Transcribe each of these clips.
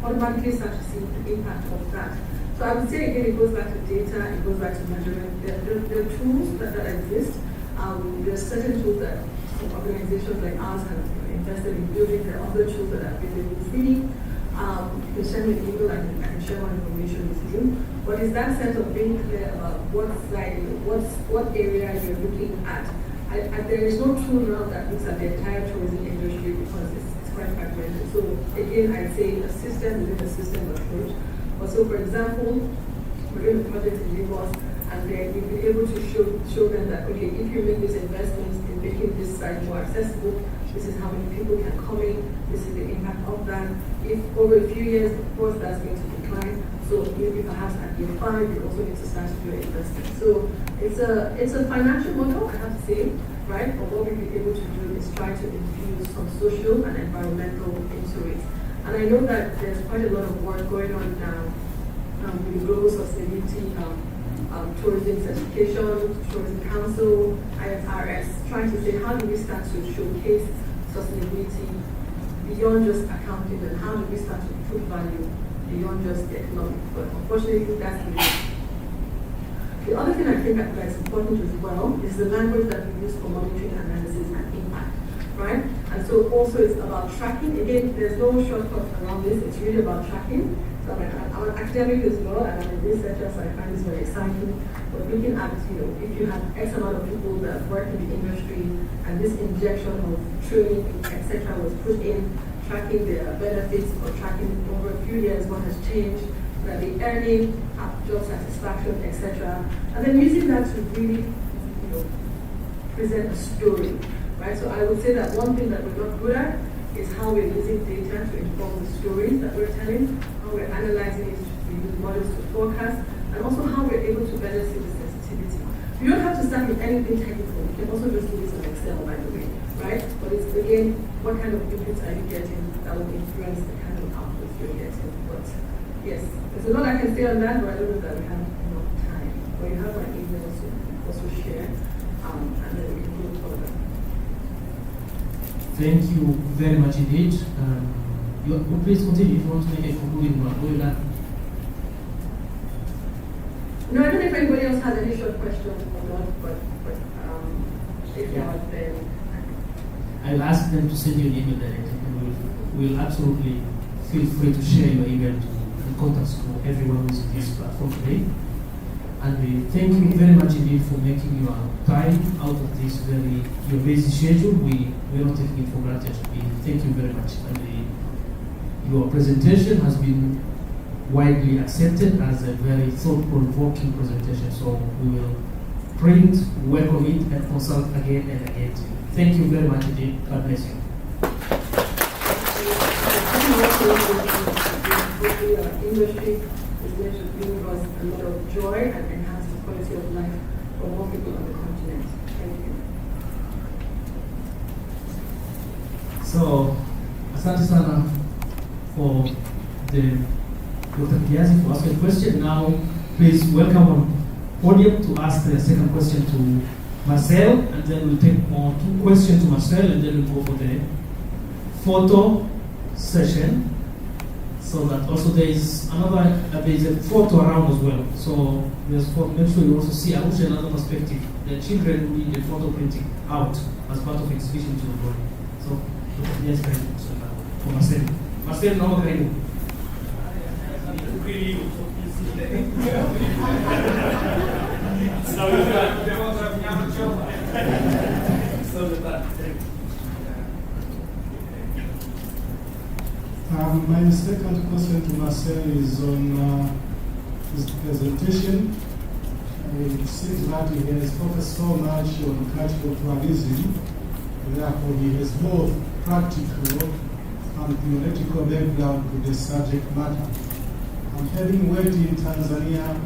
automatically start to see the impact of that. So I would say again, it goes back to data, it goes back to measurement. There are tools that exist. There are certain tools that some organizations like ours have invested in building. There are other tools that are available freely. You can send me an email, I can share more information with you. But it's that sense of being clear about what area you're looking at. There is no tool now that looks at the entire tourism industry because it's quite fragmented. So again, I'd say a system within a system approach. So for example, we're doing a project in Lagos, and then we've been able to show them that, okay, if you make these investments in making this site more accessible, this is how many people can come in, this is the impact of that. If over a few years, of course, that's going to decline. So maybe perhaps at year 5, you also need to start to do investment. So it's a financial model, I have to say, right? But what we've been able to do is try to infuse some social and environmental into it. And I know that there's quite a lot of work going on now with the Global Sustainability Tourism Certification, Tourism Council, IFRS, trying to say how do we start to showcase sustainability beyond just accounting, and how do we start to put value beyond just the economic. But unfortunately, that's the other thing I think that's important as well is the language that we use for monitoring, analysis, and impact, right? And so also it's about tracking. Again, there's no shortcut around this. It's really about tracking. So I'm an academic as well, and I'm a researcher, so I find this very exciting. But looking at, if you have X amount of people that work in the industry, and this injection of training, etc., was put in, tracking their benefits or tracking over a few years what has changed, that the earning, job satisfaction, etc., and then using that to really, present a story, right? So I would say that one thing that we're not good at is how we're using data to inform the stories that we're telling, how we're analyzing it to use models to forecast, and also how we're able to better see the sensitivity. You don't have to start with anything technical. You can also just do this in Excel, by the way, right? But it's, again, what kind of inputs are you getting that will influence the kind of outputs you're getting. But yes, there's a lot I can say on that, but I don't know that we have enough time. But you have my email, so also share, and then we can go further. Thank you very much indeed. Please continue if you want to make a concluding one. No, I don't know if anybody else has any short questions or not, but if not, then I'll ask them to send you an email directly, and we'll absolutely feel free to share your email and contacts to everyone who's in this platform today. And we thank you very much indeed for making your time out of this your busy schedule. We're not taking it for granted. We thank you very much. And your presentation has been widely accepted as a very thought-provoking presentation. So we will print, welcome it, and consult again and again. Thank you very much indeed. God bless you. Industry is going to bring us a lot of joy and enhance the quality of life for more people on the continent. Thank you. So, asante sana for Dr. Kiasi for asking a question. Now, please welcome on podium to ask the second question to Marcel, and then we'll take more 2 questions to Marcel, and then we'll go for the photo session. So that also there is a photo around as well. So there's make sure you also see Arusha another perspective. The children will need the photo printing out as part of exhibition to the body. So yes, for Marcel. Marcel, no more. My second question to Marcel is on his presentation. It seems that he has focused so much on cultural tourism, therefore he has both practical and theoretical background to the subject matter. And having worked in Tanzania,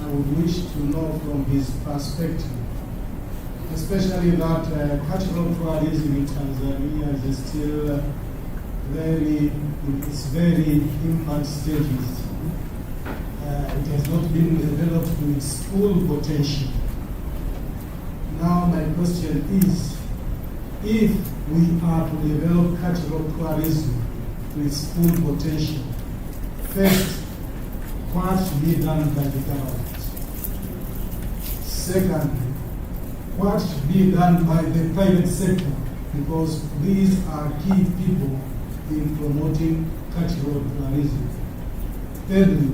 I would wish to know from his perspective, especially that cultural tourism in Tanzania is still it's very infant stages. It has not been developed to its full potential. Now my question is, if we are to develop cultural tourism to its full potential, First, what should be done by the government? Secondly, what should be done by the private sector? Because these are key people in promoting cultural pluralism. Thirdly,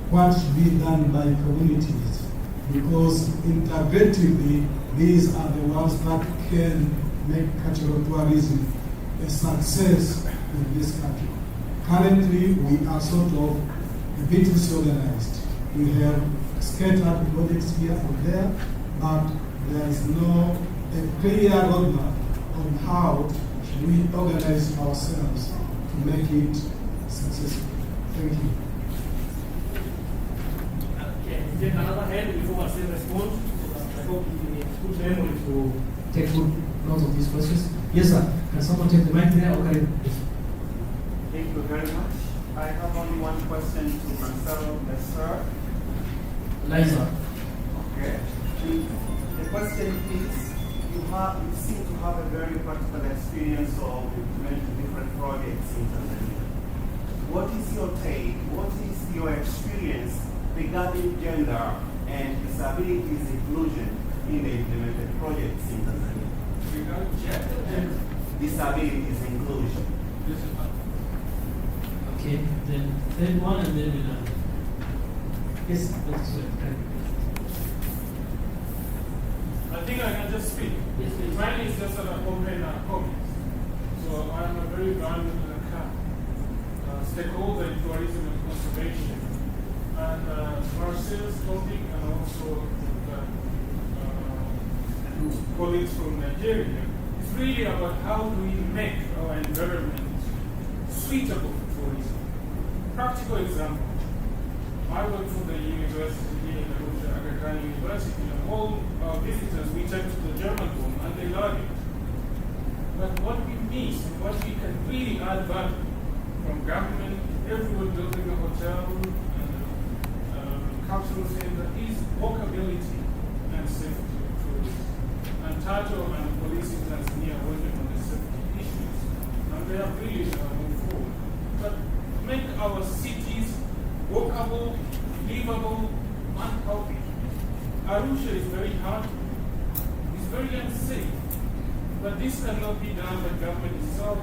what should be done by communities? Because integratively, these are the ones that can make cultural pluralism a success in this country. Currently, we are sort of a bit disorganized. We have scattered projects here and there, but there is no a clear roadmap on how we organize ourselves to make it successful. Thank you. Okay, take another hand before I say response. I hope you need good memory to Take good note of these questions. Yes, sir. Can someone take the mic there? Okay. Thank you very much. I have only one question to Marcelo Lesser. Liza. Okay. The question is, you seem to have a very practical experience of implementing different projects in Tanzania. What is your take? What is your experience regarding gender and disabilities inclusion in the implemented projects in Tanzania? regard gender and Disabilities inclusion. Okay. Then third one, and then yes, that's I think I can just speak. Yes, please. Mine is just an open comment. So I'm a very valued stakeholder in tourism and conservation. And Marcel's topic and also colleagues from Nigeria is really about how do we make our environment suitable for tourism. Practical example. I work for the university here in Arusha, Aga University, and all our visitors, we take to the German room and they love it. But what we miss, what we can really add value from government, everyone building a hotel and cultural center is walkability and safety of tourism. And Tato and police in Tanzania are working on the safety issues, and they are really moving forward. But make our cities walkable, livable, and healthy. Arusha is very hard, it's very unsafe, but this cannot be done by government itself.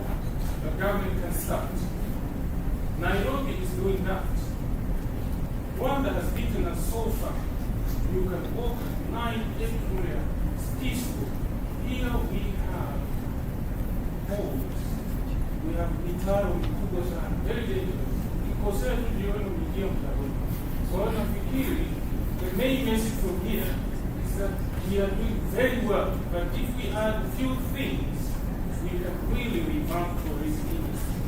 The government can start. Nairobi is doing that. One that has beaten us so far. You can walk at night everywhere. It's peaceful. Here we have homes. We have mitaro mikubwa sana, very dangerous. Ikosea tujione kuingia mtaroni. Kwa hiyo nafikiri the main message from here is that we are doing very well, but if we add a few things, we can really revamp tourism industry.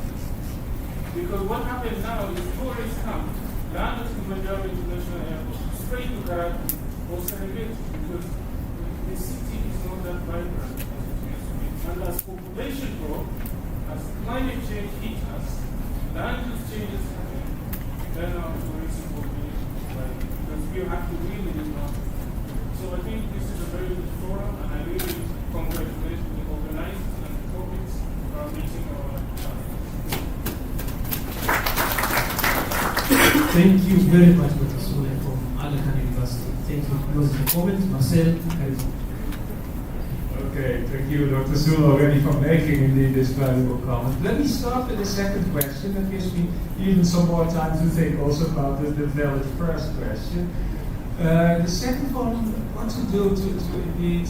Because what happens now is tourists come, land at Kilimanjaro International Airport, straight to Karatu or Serengeti, because the city is not that vibrant as it used to be. And as population growth, as climate change hits us, land use changes happen, then our tourism will be vibrant, because we have to really revamp. So I think this is a very good forum, and I really congratulate the organizers and the topics for our meeting our Thank you very much, Dr. Sule from Aga Khan University. Thank you. Those are the comments. Marcel, Okay, thank you, Dr. Sule, already for making indeed this valuable comment. Let me start with the second question. That gives me even some more time to think also about the valid first question. The second one, what to do to indeed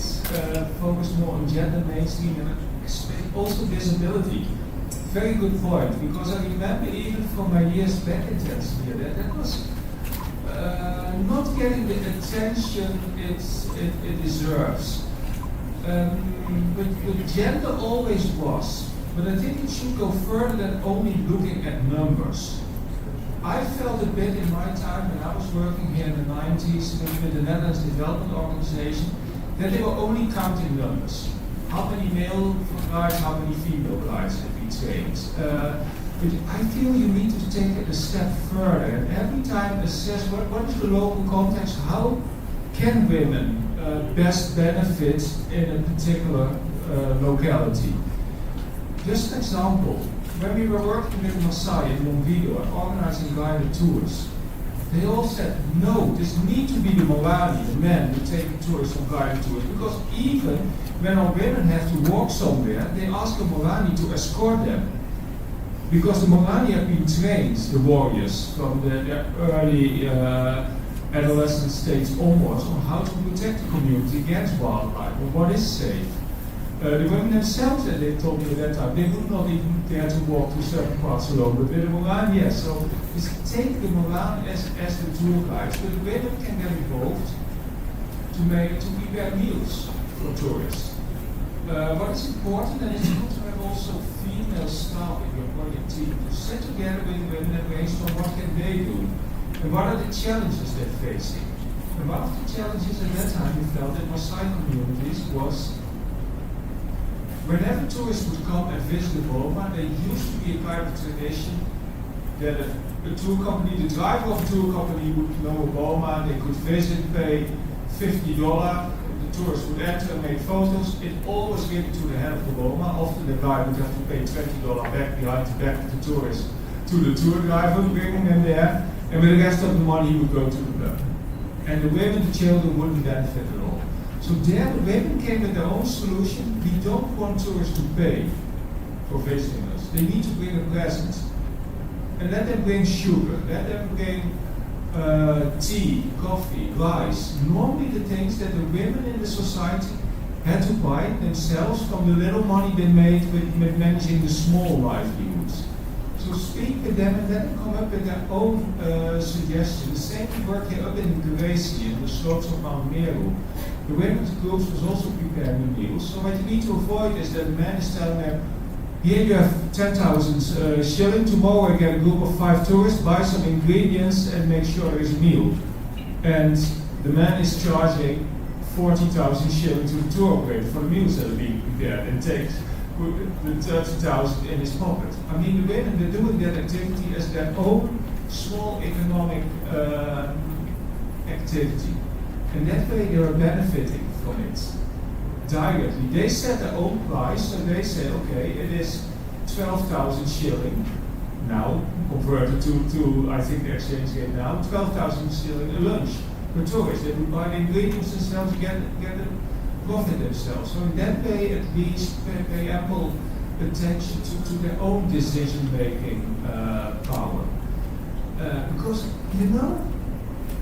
focus more on gender mainstream and also visibility. Very good point, because I remember even from my years back in Tanzania that was not getting the attention it deserves. But gender always was, but I think it should go further than only looking at numbers. I felt a bit in my time when I was working here in the 90s with the Netherlands Development Organization that they were only counting numbers. How many male guys, how many female guys have been trained? But I feel you need to take it a step further and every time assess what is the local context, how can women best benefit in a particular locality. Just an example, when we were working with Maasai in Monvido and organizing guided tours, they all said, no, this needs to be the Morani, the men who take the tourists on guided tours, because even when our women have to walk somewhere, they ask the Morani to escort them. Because the Morani have been trained, the warriors, from the early adolescent stage onwards, on how to protect the community against wildlife, or what is safe. The women themselves, and they told me at that time, they would not even dare to walk to certain parts alone, but with the Moran, yes. So we take the Moran as the tour guides, but the women can get involved to prepare meals for tourists. What is important, and it's good to have also female staff in your project team to sit together with women and brainstorm what can they do, and what are the challenges they're facing. And one of the challenges at that time we felt in Maasai communities was whenever tourists would come and visit the Boma, there used to be a kind of tradition that a tour company, the driver of a tour company would know a Boma, they could visit, pay $50, the tourists would enter and make photos. It always given to the head of the Boma. Often the guide would have to pay $20 back behind the back of the tourist to the tour driver, bringing them there, and with the rest of the money he would go to the club. And the women, the children wouldn't benefit at all. So there the women came with their own solution. We don't want tourists to pay for visiting us. They need to bring a present. And let them bring sugar, let them bring tea, coffee, rice. Normally the things that the women in the society had to buy themselves from the little money they made with managing the small livelihoods. So speak with them and let them come up with their own suggestions. The same we work here up in Guresi, in the slopes of Mount Meru. The women's groups was also preparing the meals. So what you need to avoid is that the man is telling them, here you have 10,000 shilling, tomorrow I get a group of 5 tourists, buy some ingredients and make sure there is a meal. And the man is charging 40,000 shilling to the tour operator for the meals that are being prepared and takes the 30,000 in his pocket. I mean, the women, they're doing that activity as their own small economic activity. And that way they are benefiting from it directly. They set their own price, so they say, okay, it is 12,000 shilling now, converted to I think the exchange rate now, 12,000 shilling a lunch per tourist. They would buy the ingredients themselves to get the profit themselves. So in that way, at least pay ample attention to their own decision-making power. Because, you know,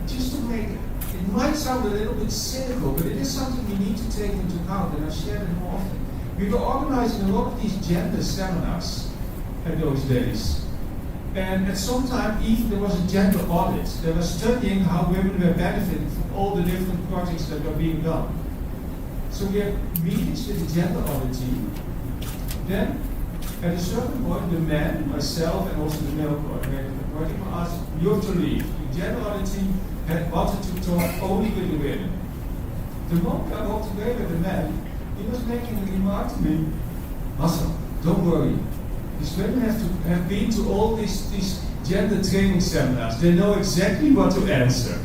just to make it might sound a little bit cynical, but it is something we need to take into account, and I've shared it more often. We were organizing a lot of these gender seminars in those days. And at some time, even there was a gender audit. They were studying how women were benefiting from all the different projects that were being done. So we had meetings with the gender audit team. Then, at a certain point, the men, myself, and also the male coordinator of the project were asked, you have to leave. The gender audit team had wanted to talk only with the women. The moment I walked away with the man, he was making a remark to me, Marcel, don't worry. These women have been to all these gender training seminars. They know exactly what to answer.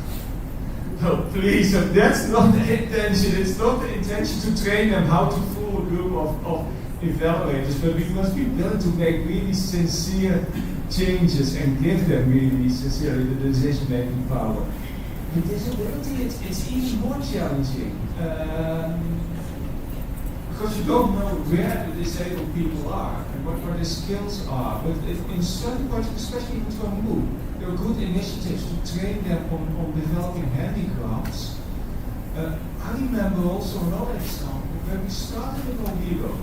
No, please, that's not the intention. It's not the intention to train them how to fool a group of evaluators, but we must be willing to make really sincere changes and give them really sincerely the decision-making power. With disability, it's even more challenging. Because you don't know where the disabled people are and what their skills are. But in certain projects, especially in Tomu, there are good initiatives to train them on developing handicrafts. I remember also another example when we started with Onvigo.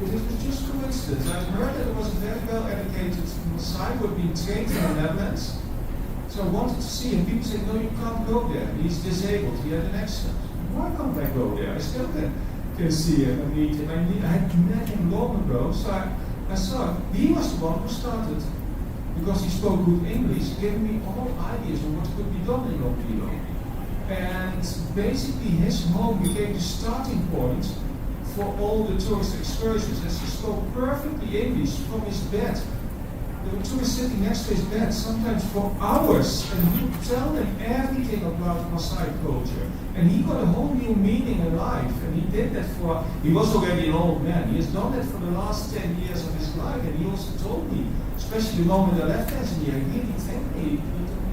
It was just coincidence. I heard that there was a very well-educated Maasai who had been trained in the Netherlands. So I wanted to see him. People said, no, you can't go there. He's disabled. He had an accident. Why can't I go there? I still can see him and meet him. I had met him long ago, so I saw he was the one who started, because he spoke good English, giving me all ideas on what could be done in Onvigo. And basically his home became the starting point for all the tourist excursions, as he spoke perfectly English from his bed. the tourist sitting next to his bed, sometimes for hours, and he would tell them everything about Maasai culture. And he got a whole new meaning in life, and he did that he was already an old man, he has done that for the last 10 years of his life, and he also told me, especially the moment I left Tanzania, he really thanked me,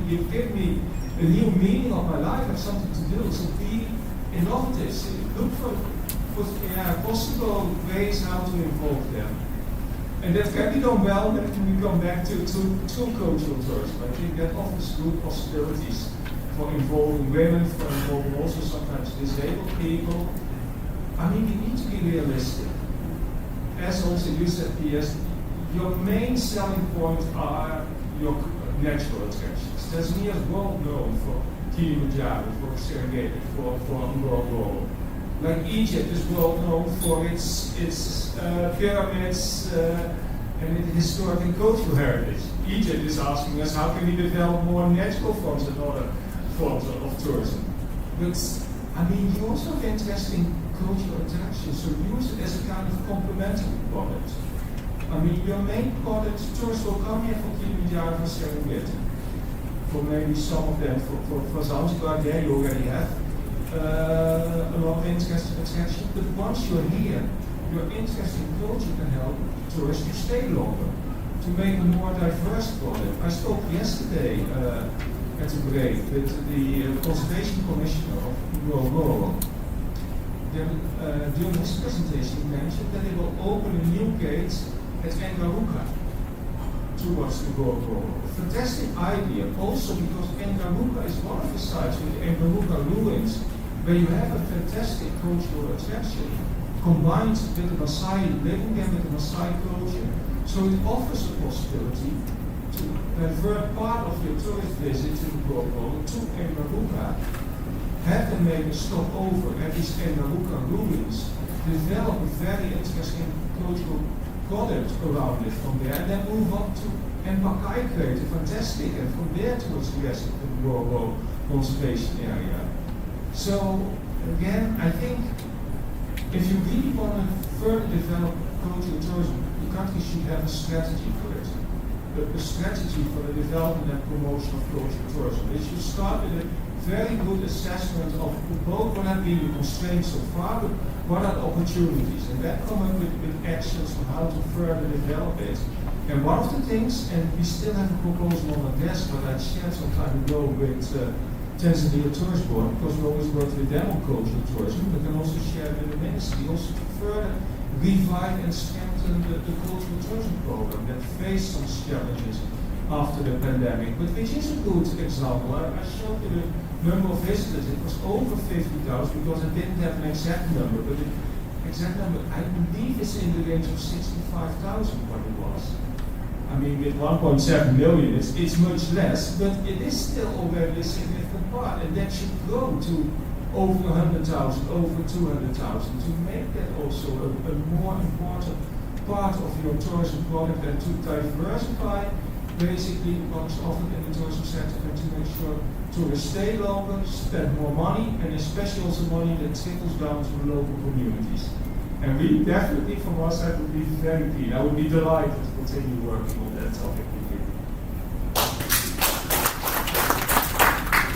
you give me a new meaning of my life, I have something to do, so be innovative, so look for possible ways how to involve them. And that can be done well when we come back to cultural tourism. I think that offers good possibilities for involving women, for involving also sometimes disabled people. I mean, we need to be realistic. As also you said, P.S., your main selling point are your natural attractions. Tanzania is well known for Kilimanjaro, for Serengeti, for Ngorongoro. Like Egypt is well known for its pyramids and its historic and cultural heritage. Egypt is asking us how can we develop more natural forms and other forms of tourism. But I mean, you also have interesting cultural attractions, so use it as a kind of complementary product. I mean, your main product, tourists will come here for Kilimanjaro and Serengeti. For maybe some of them, for Zanzibar, there you already have a lot of interesting attraction, but once you're here, your interest in culture can help tourists to stay longer, to make a more diverse product. I spoke yesterday at the break with the Conservation Commissioner of Ngorongoro. During his presentation, he mentioned that they will open a new gate at Engaruka towards Ngorongoro. Fantastic idea, also because Engaruka is one of the sites with the Engaruka ruins, where you have a fantastic cultural attraction combined with the Maasai, living there with the Maasai culture. So it offers a possibility to divert part of your tourist visit to Ngorongoro to Engaruka, have them make a stop over at these Engaruka ruins, develop a very interesting cultural product around it from there, and then move up to Empakai Crater, fantastic, and from there towards the rest of the Ngorongoro conservation area. So, again, I think if you really want to further develop cultural tourism, the country should have a strategy for it. A strategy for the development and promotion of cultural tourism. It should start with a very good assessment of both what have been the constraints so far, but what are the opportunities, and then come up with actions on how to further develop it. And one of the things, and we still have a proposal on the desk, but I shared some time ago with Tanzania Tourist Board, because we always work with them on cultural tourism, but then also share with the ministry, also to further revive and strengthen the cultural tourism program that faced some challenges after the pandemic, but which is a good example. I showed you the number of visitors, it was over 50,000 because I didn't have an exact number, but the exact number, I believe it's in the range of 65,000 what it was. I mean, with 1.7 million, it's much less, but it is still already a significant part, and that should grow to over 100,000, over 200,000, to make that also a more important part of your tourism product and to diversify basically what's offered in the tourism sector and to make sure tourists stay longer, spend more money, and especially also money that trickles down to the local communities. And we definitely, from our side, would be very keen. I would be delighted to continue working on that topic with you.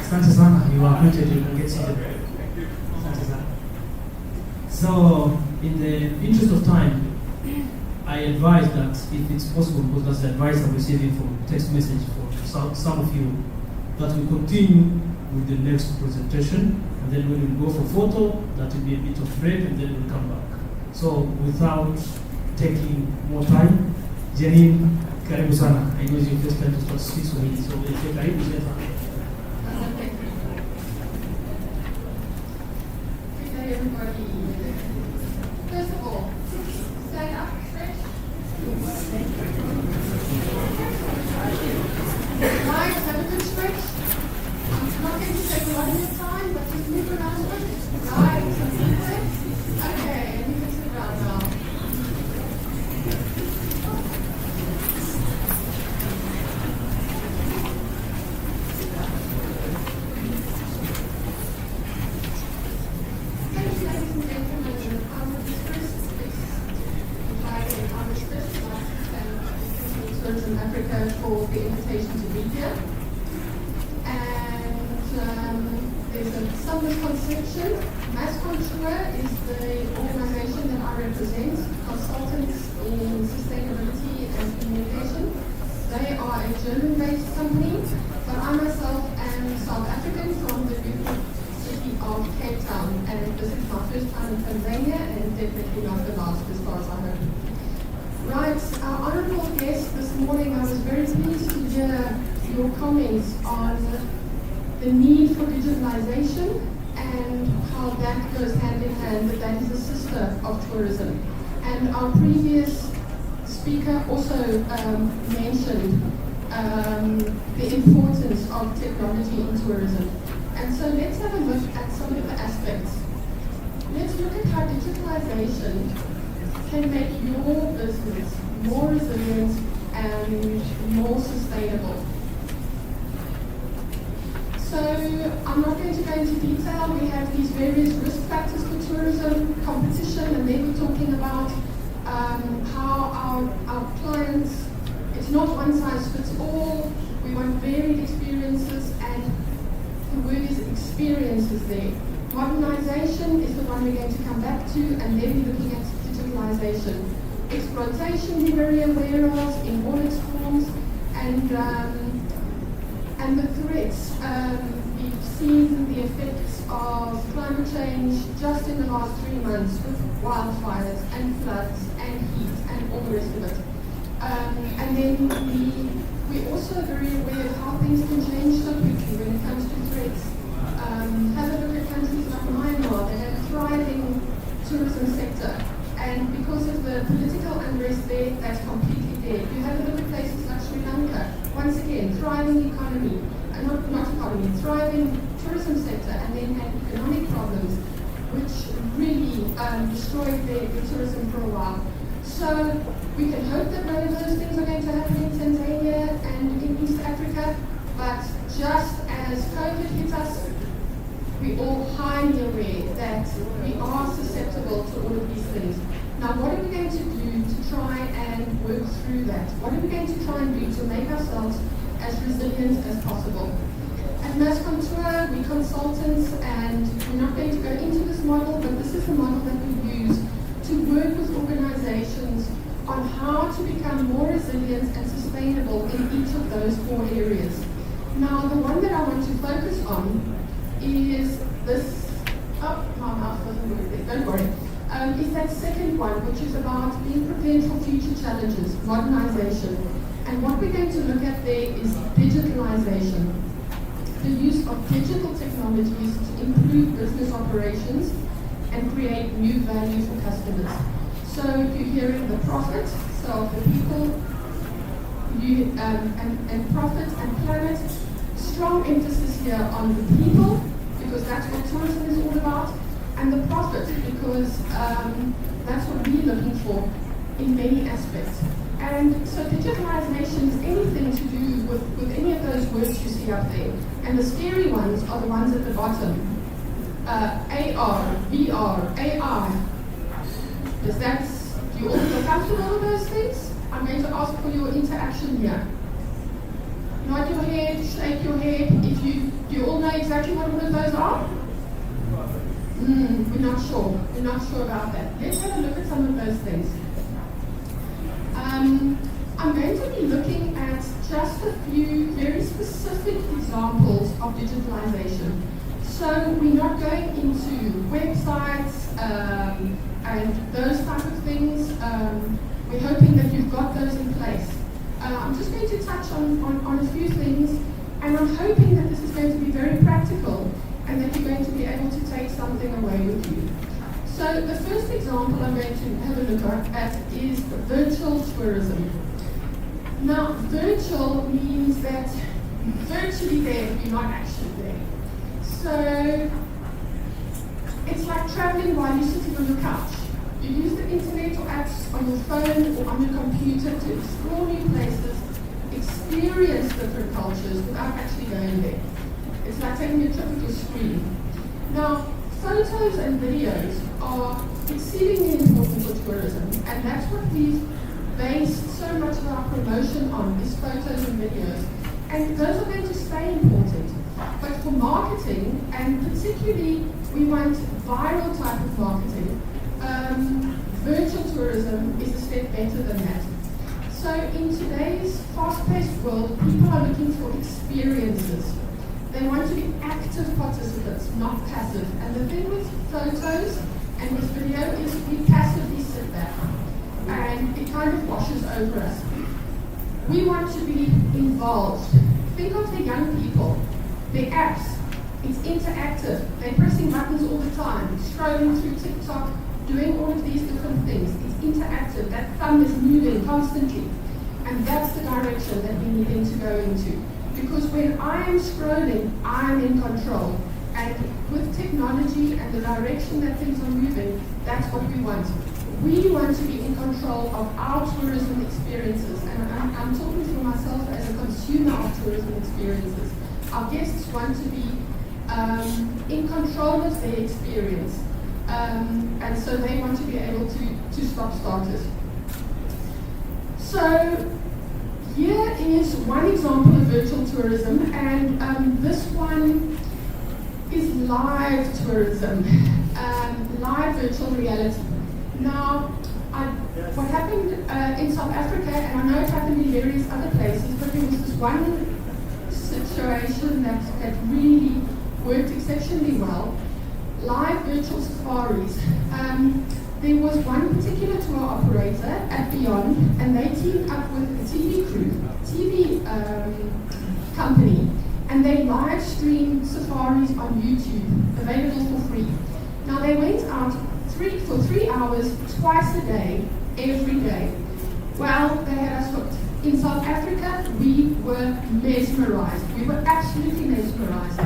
Asante sana, you are muted, you can get seated. Thank you. Asante sana. So, in the interest of time, I advise that if it's possible, because that's the advice I'm receiving from text message for some of you, that we continue with the next presentation, and then when we go for photo, that will be a bit of break, and then we'll come back. So, without taking more time, Janine, karibu sana. I know it's your first time to start speak Swahili, so if you're karibu sana. Hi everybody. First of all, stand up straight. Right, have a good stretch. I'm not going to take a lot of your time, but just move around a bit. Right, okay, and you can sit down now. Thank you, ladies and gentlemen. I would first inviting our first class and Tourism Africa for the invitation to be here. And there's some misconception. Mass Contour is the organization that I represent, consultants in sustainability and communication. They are a German-based company, but I myself am South African from the beautiful city of Cape Town, and this is my first time in Tanzania, and definitely not the last as far as I heard. Right, our honourable guest this morning, I was very pleased to hear your comments on the need for digitalization and how that goes hand in hand, that is a sister of tourism. And our previous speaker also mentioned the importance of technology in tourism. And so let's have a look at some of the aspects. Let's look at how digitalization can make your business more resilient and more sustainable. So I'm not going to go into detail. We have these various risk factors for tourism, competition, and then we're talking about how our clients, it's not one size fits all. We want varied experiences, and the word is experiences there. Modernization is the one we're going to come back to, and then we're looking at digitalization. Exploitation we're very aware of in all its forms, and the threats. We've seen the effects of climate change just in the last 3 months with wildfires and floods and heat and all the rest of it. And then we're also very aware of how things can change so quickly when it comes to threats. Have a look at countries like Myanmar. They have a thriving tourism sector, and because of the political unrest there, that's completely dead. You have a look at places like Sri Lanka. Once again, thriving economy, not economy, thriving tourism sector, and then had economic problems, which really destroyed their tourism for a while. So we can hope that none of those things are going to happen in Tanzania and in East Africa, but just as COVID hit us, we're all highly aware that we are susceptible to all of these things. Now, what are we going to do to try and work through that? What are we going to try and do to make ourselves as resilient as possible? At Mass Contour, we're consultants, and we're not going to go into this model, but this is the model that we use to work with organizations on how to become more resilient and sustainable in each of those 4 areas. Now, the one that I want to focus on is this, my mouse doesn't work there, don't worry, is that second one, which is about being prepared for future challenges, modernization. And what we're going to look at there is digitalization, the use of digital technologies to improve business operations and create new value for customers. So you're hearing the profit, so the people, and profit and planet. Strong emphasis here on the people, because that's what tourism is all about, and the profit, because that's what we're looking for in many aspects. And so digitalization is anything to do with any of those words you see up there. And the scary ones are the ones at the bottom. AR, VR, AI. Do you all feel comfortable with those things? I'm going to ask for your interaction here. Nod your head, shake your head. Do you all know exactly what all of those are? We're not sure. We're not sure about that. Let's have a look at some of those things. I'm going to be looking at just a few very specific examples of digitalization. So we're not going into websites and those type of things. We're hoping that you've got those in place. I'm just going to touch on a few things, and I'm hoping that this is going to be very practical and that you're going to be able to take something away with you. So the first example I'm going to have a look at is virtual tourism. Now, virtual means that virtually there, you're not actually there. So it's like traveling while you're sitting on your couch. You use the internet or apps on your phone or on your computer to explore new places, experience different cultures without actually going there. It's like taking a trip with your screen. Now, photos and videos are exceedingly important for tourism, and that's what these base so much of our promotion on is photos and videos. And those are going to stay important. But for marketing, and particularly we want viral type of marketing, virtual tourism is a step better than that. So in today's fast-paced world, people are looking for experiences. They want to be active participants, not passive. And the thing with photos and with video is we passively sit back and it kind of washes over us. We want to be involved. Think of the young people, their apps. It's interactive. They're pressing buttons all the time, scrolling through TikTok, doing all of these different things. It's interactive. That thumb is moving constantly. And that's the direction that we need to go into. Because when I am scrolling, I'm in control. And with technology and the direction that things are moving, that's what we want. We want to be in control of our tourism experiences. And I'm talking for myself as a consumer of tourism experiences. Our guests want to be in control of their experience. And so they want to be able to stop starters. So here is one example of virtual tourism, and this one is live tourism, live virtual reality. Now, what happened in South Africa, and I know it happened in various other places, but there was this one situation that really worked exceptionally well. Live virtual safaris. There was one particular tour operator at Beyond, and they teamed up with a TV company, and they live streamed safaris on YouTube, available for free. Now they went out for 3 hours, twice a day, every day. Well, they had us hooked. In South Africa, we were mesmerized. We were absolutely mesmerized.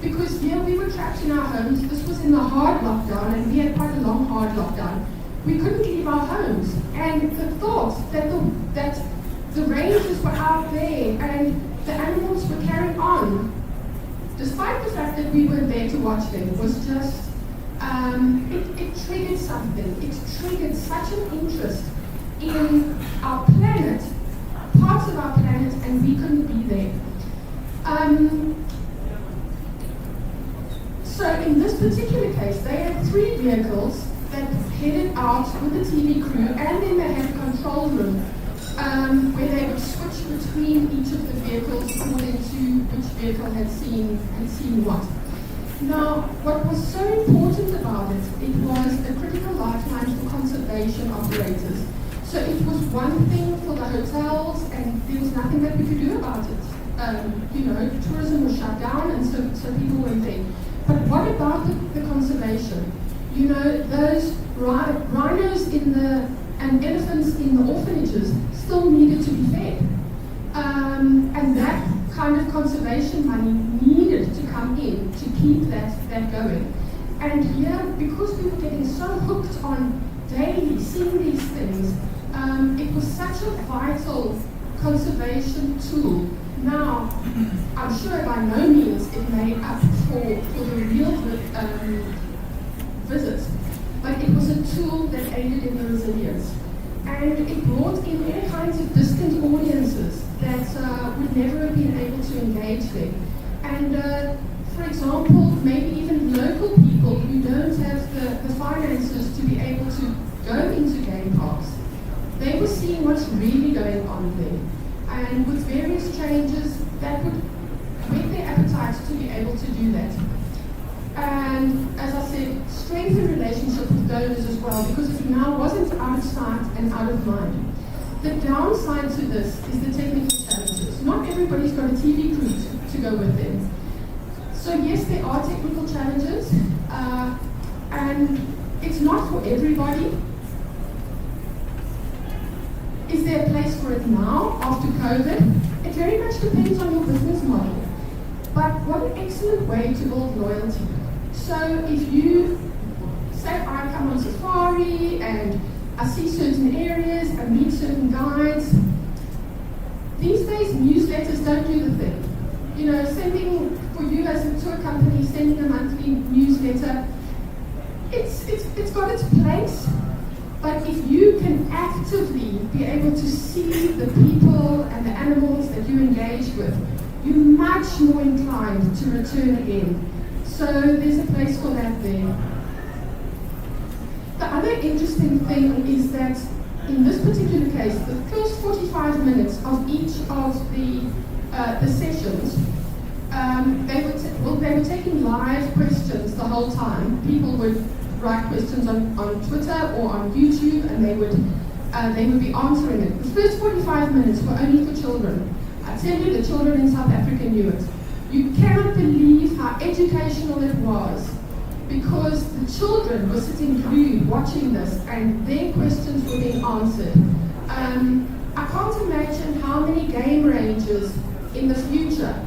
Because here we were trapped in our homes. This was in the hard lockdown, and we had quite a long hard lockdown. We couldn't leave our homes. And the thought that the rangers were out there and the animals were carrying on, despite the fact that we weren't there to watch them, was just, it triggered something. It triggered such an interest in our planet, parts of our planet, and we couldn't be there. So in this particular case, they had 3 vehicles that headed out with the TV crew, and then they had a control room where they would switch between each of the vehicles according to which vehicle had seen what. Now, what was so important about it, it was a critical lifeline for conservation operators. So it was one thing for the hotels, and there was nothing that we could do about it. Tourism was shut down, and so people went there. But what about the conservation? Those rhinos and elephants in the orphanages still needed to be fed. And that kind of conservation money needed to come in to keep that going. And here, because we were getting so hooked on daily seeing these things, it was such a vital conservation tool. Now, I'm sure by no means it made up for the real visits, but it was a tool that aided in the resilience. And it brought in all kinds of distant audiences that would never have been able to engage there. And for example, maybe even local people who don't have the finances to be able to go into game parks, they were seeing what's really going on there. And with various changes, that would whet their appetites to be able to do that. And as I said, strengthen relationship with donors as well, because it now wasn't out of sight and out of mind. The downside to this is the technical challenges. Not everybody's got a TV crew to go with them. So yes, there are technical challenges, and it's not for everybody. Is there a place for it now, after COVID? It very much depends on your business model. But what an excellent way to build loyalty. So if you say, I come on safari and I see certain areas, I meet certain guides. These days, newsletters don't do the thing. Sending, for you as a tour company, sending a monthly newsletter, it's got its place, But if you can actively be able to see the people and the animals that you engage with, you're much more inclined to return again. So there's a place for that there. The other interesting thing is that in this particular case, the first 45 minutes of each of the sessions, they were taking live questions the whole time. People would write questions on Twitter or on YouTube, and they would be answering it. The first 45 minutes were only for children. I tell you, the children in South Africa knew it. You cannot believe how educational it was, because the children were sitting glued watching this, and their questions were being answered. I can't imagine how many game ranges in the future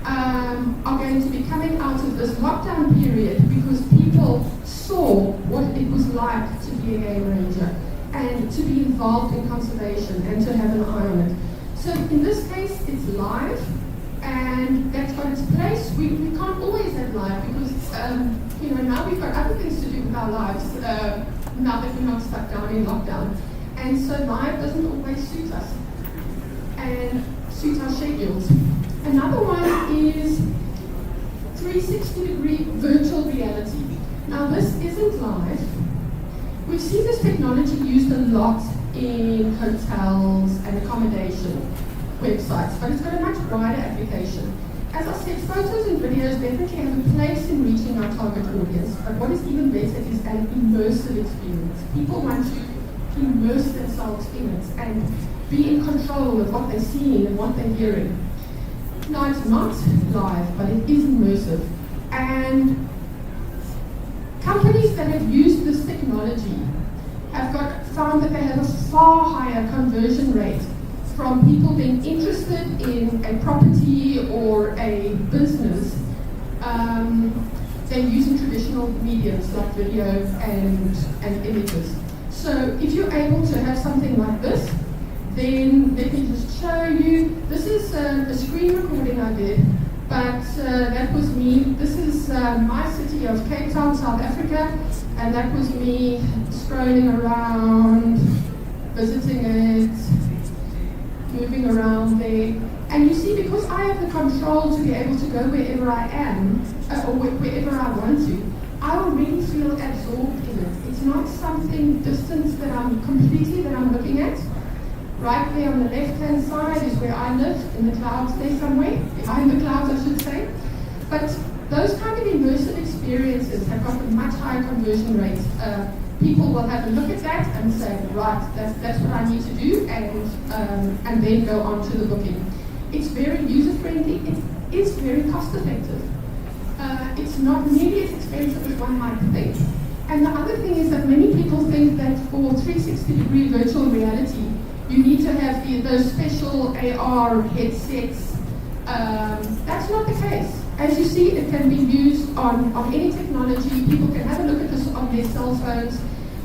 are going to be coming out of this lockdown period, because people saw what it was like to be a game ranger and to be involved in conservation and to have an eye on it. So in this case, it's live, and that's got its place. We can't always have live because now we've got other things to do with our lives now that we're not stuck down in lockdown. And so live doesn't always suit us and suit our schedules. Another one is 360-degree virtual reality. Now this isn't live. We've seen this technology used a lot in hotels and accommodation websites, but it's got a much wider application. As I said, photos and videos definitely have a place in reaching our target audience, but what is even better is an immersive experience. People want to immerse themselves in it and be in control of what they're seeing and what they're hearing. Now, it's not live, but it is immersive. And companies that have used this technology have found that they have a far higher conversion rate from people being interested in a property or a business than using traditional mediums like video and images. So if you're able to have something like this, then let me just show you. This is a screen recording I did, but that was me. This is my city of Cape Town, South Africa, and that was me strolling around, visiting it, moving around there. And you see, because I have the control to be able to go wherever I am, or wherever I want to, I already feel absorbed in it. It's not something distant that I'm looking at. Right there on the left-hand side is where I live, in the clouds there somewhere, behind the clouds I should say. But those kind of immersive experiences have got a much higher conversion rate. People will have a look at that and say, right, that's what I need to do, and then go on to the booking. It's very user-friendly, it is very cost-effective. It's not nearly as expensive as one might think. And the other thing is that many people think that for 360-degree virtual reality, you need to have those special AR headsets. That's not the case. As you see, it can be used on any technology. People can have a look at this on their cell phones,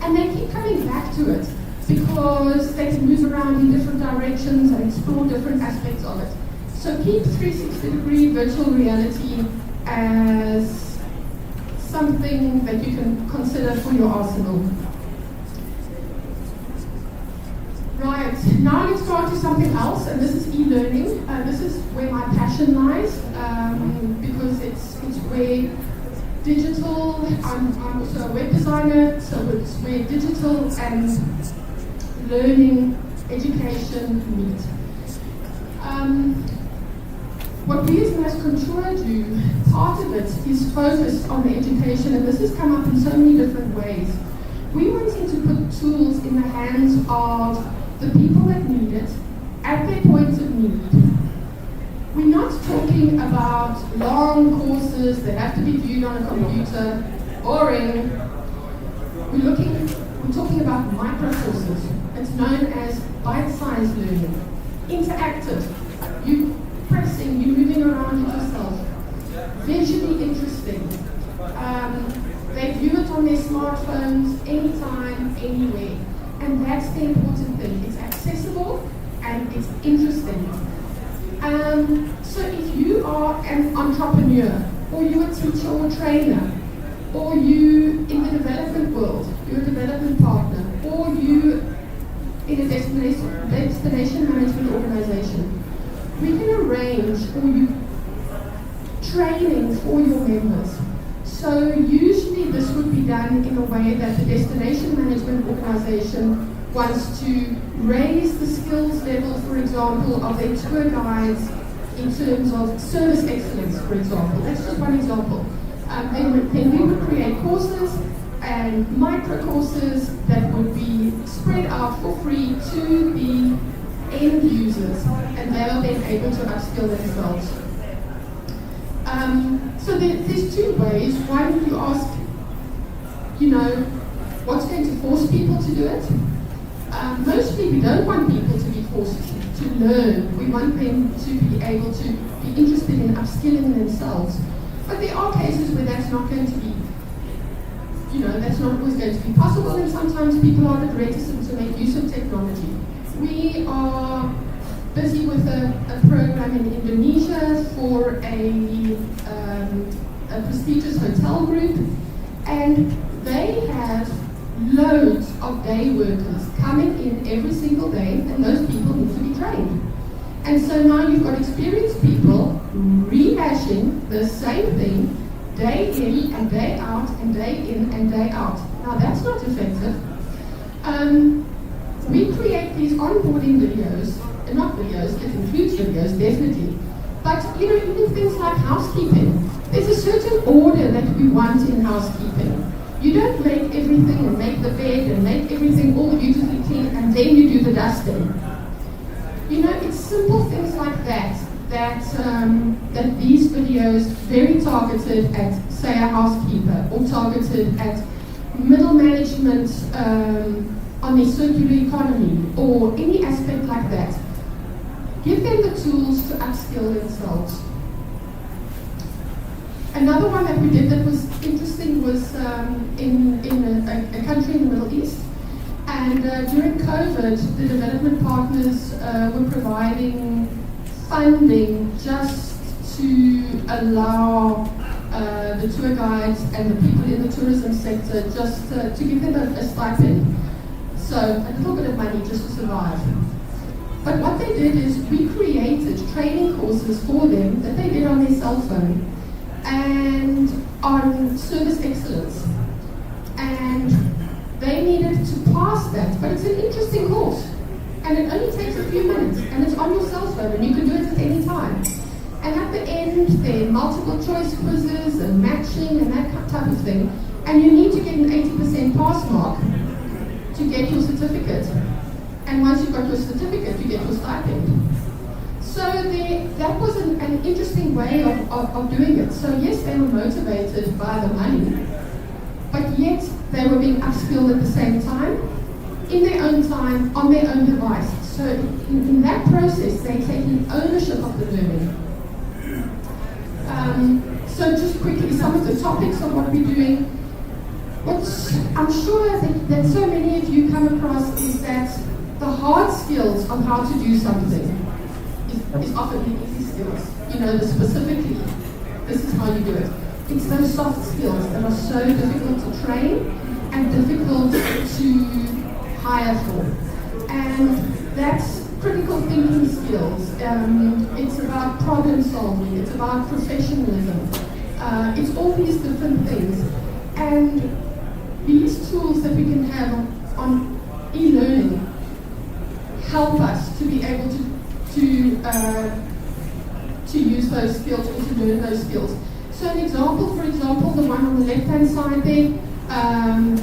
and they keep coming back to it because they can move around in different directions and explore different aspects of it. So keep 360-degree virtual reality as something that you can consider for your arsenal. Right, now let's go on to something else, and this is e-learning. This is where my passion lies, because it's where digital, I'm also a web designer, so it's where digital and learning, education meet. What we as Mass Contour do, part of it is focused on the education, and this has come up in so many different ways. We wanting to put tools in the hands of the people that need it, at their points of need. We're not talking about long courses that have to be viewed on a computer, boring. We're talking about micro courses. It's known as bite-sized learning, interactive. You pressing, you moving around it yourself, visually interesting. They view it on their smartphones anytime, anywhere. And that's the important thing. It's accessible and it's interesting. So if you are an entrepreneur, or you're a teacher or trainer, or you in the development world, you're a development partner, or for you in a destination management organization, we can arrange for you training for your members. So usually this would be done in a way that the destination management organization wants to raise the skills level, for example, of their tour guides in terms of service excellence, for example. That's just one example. Then we would create courses and micro courses that would be spread out for free to the end users, and they are then able to upskill themselves. So there's two ways. One, you ask, what's going to force people to do it? Mostly we don't want people to be forced to learn. We want them to be able to be interested in upskilling themselves. But there are cases where that's not going to be, that's not always going to be possible, and sometimes people are a bit reticent to make use of technology. We are busy with a program in Indonesia for a prestigious hotel group, and they have loads of day workers coming in every single day, and those people need to be trained. And so now you've got experienced people rehashing the same thing day in and day out and day in and day out. Now that's not effective. We create these onboarding videos, not videos, it includes videos, definitely. But even things like housekeeping, there's a certain order that we want in housekeeping. You don't make everything and make the bed and make everything all beautifully clean and then you do the dusting. It's simple things like that these videos, very targeted at, say, a housekeeper, or targeted at middle management on the circular economy, or any aspect like that. Give them the tools to upskill themselves. Another one that we did that was interesting was in a country in the Middle East. And during COVID, the development partners were providing funding just to allow the tour guides and the people in the tourism sector just to give them a stipend. So a little bit of money just to survive. But what they did is we created training courses for them that they did on their cell phone and on service excellence. And they needed to pass that, but it's an interesting course. And it only takes a few minutes, and it's on your cell phone, and you can do it at any time. And at the end, there are multiple choice quizzes and matching and that type of thing. And you need to get an 80% pass mark to get your certificate. And once you've got your certificate, you get your stipend. So that was an interesting way of doing it. So yes, they were motivated by the money, but yet they were being upskilled at the same time, in their own time, on their own device. So in that process, they're taking ownership of the learning. So just quickly, some of the topics of what we're doing. What I'm sure that so many of you come across is that the hard skills of how to do something is often the easy skills. Specifically, this is how you do it. It's those soft skills that are so difficult to train and difficult to hire for. And that's critical thinking skills. It's about problem solving. It's about professionalism. It's all these different things. And these tools that we can have on e-learning help us to be able to use those skills or to learn those skills. So an example, for example, the one on the left-hand side there,